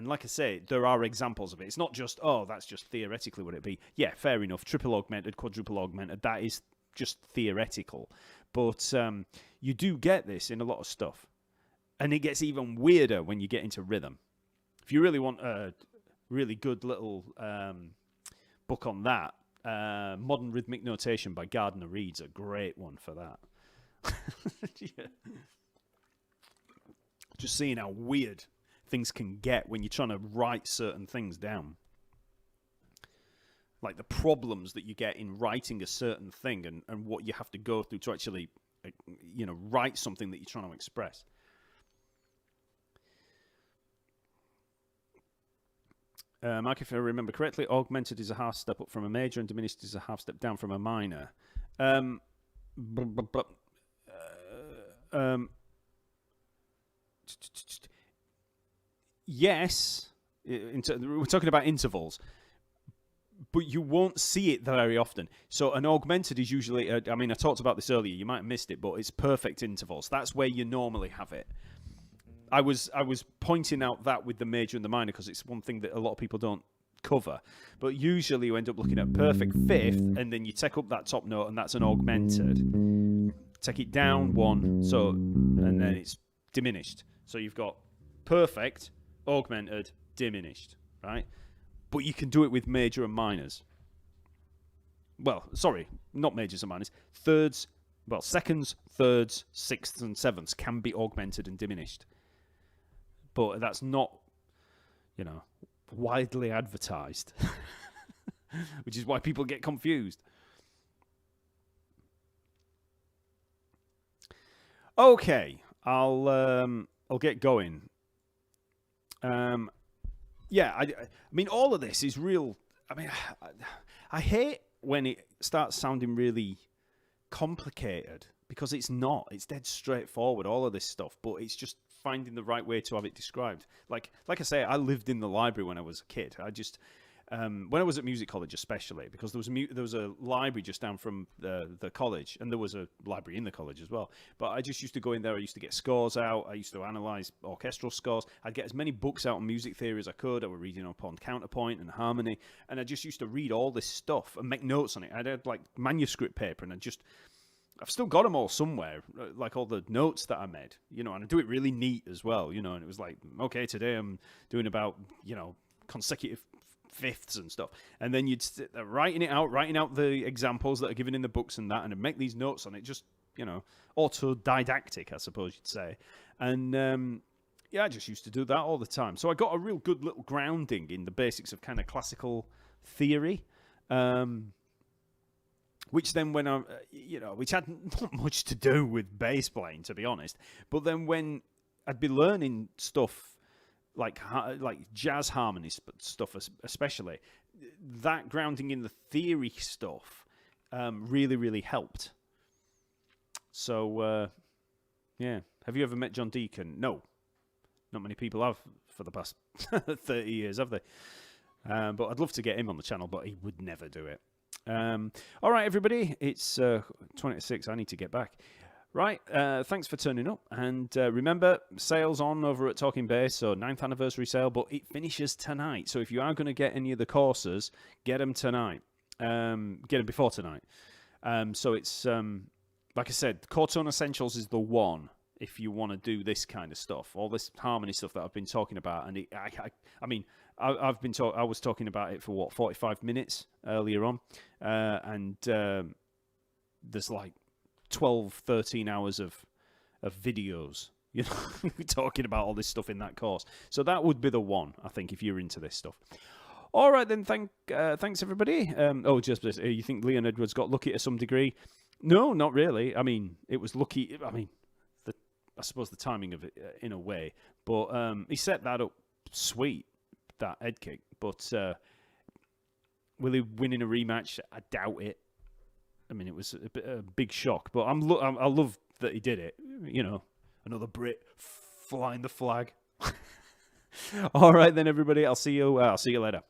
Speaker 1: like I say, there are examples of it. It's not just, that's just theoretically what it'd be. Yeah, fair enough. Triple augmented, quadruple augmented, that is just theoretical. But you do get this in a lot of stuff. And it gets even weirder when you get into rhythm. If you really want a really good little book on that, Modern Rhythmic Notation by Gardner Reed's a great one for that. Yeah. Just seeing how weird things can get when you're trying to write certain things down. Like the problems that you get in writing a certain thing and what you have to go through to actually, write something that you're trying to express. Mark, if I remember correctly, augmented is a half step up from a major and diminished is a half step down from a minor. Yes, we're talking about intervals, but you won't see it very often. So an augmented is usually, I talked about this earlier, you might have missed it, but it's perfect intervals. That's where you normally have it. I was pointing out that with the major and the minor because it's one thing that a lot of people don't cover. But usually you end up looking at perfect fifth, and then you take up that top note, and that's an augmented. Take it down one, and then it's diminished. So you've got perfect, augmented, diminished, right? But you can do it with major and minors. Well, sorry, not majors and minors. Seconds, thirds, sixths, and sevenths can be augmented and diminished. But that's not, widely advertised, which is why people get confused. Okay, I'll get going. All of this is real. I hate when it starts sounding really complicated because it's not. It's dead straightforward, all of this stuff, but it's just finding the right way to have it described. Like I say, I lived in the library when I was a kid. I just when I was at music college, especially because there was a library just down from the college, and there was a library in the college as well. But I just used to go in there. I used to get scores out. I used to analyze orchestral scores. I'd get as many books out on music theory as I could. I was reading up on counterpoint and harmony, and I just used to read all this stuff and make notes on it. I had like manuscript paper, and I've still got them all somewhere, like all the notes that I made, and I do it really neat as well, and it was like, okay, today I'm doing about, consecutive fifths and stuff. And then you'd sit there writing out the examples that are given in the books and that, and I'd make these notes on it, just, autodidactic, I suppose you'd say. And, I just used to do that all the time. So I got a real good little grounding in the basics of kind of classical theory, which then when which had not much to do with bass playing, to be honest. But then when I'd be learning stuff like jazz harmony stuff, especially, that grounding in the theory stuff really, really helped. So, have you ever met John Deacon? No. Not many people have for the past 30 years, have they? But I'd love to get him on the channel, but he would never do it. All right, everybody, it's 20 to 6. I need to get back. Right, thanks for turning up. And remember, sales on over at TalkingBass, so 9th anniversary sale, but it finishes tonight. So if you are going to get any of the courses, get them tonight. Get them before tonight. So it's, like I said, Chord Tone Essentials is the one if you want to do this kind of stuff, all this harmony stuff that I've been talking about. And I was talking about it for 45 minutes earlier on, and there's like 12, 13 hours of videos, talking about all this stuff in that course. So that would be the one, I think, if you're into this stuff. All right, then. Thanks, everybody. Just you think Leon Edwards got lucky to some degree? No, not really. It was lucky. I suppose the timing of it, in a way, but he set that up sweet, that head kick. But will he win in a rematch? I doubt it. It was a big shock, but I love that he did it. Another Brit flying the flag. All right, then, everybody. I'll see you later.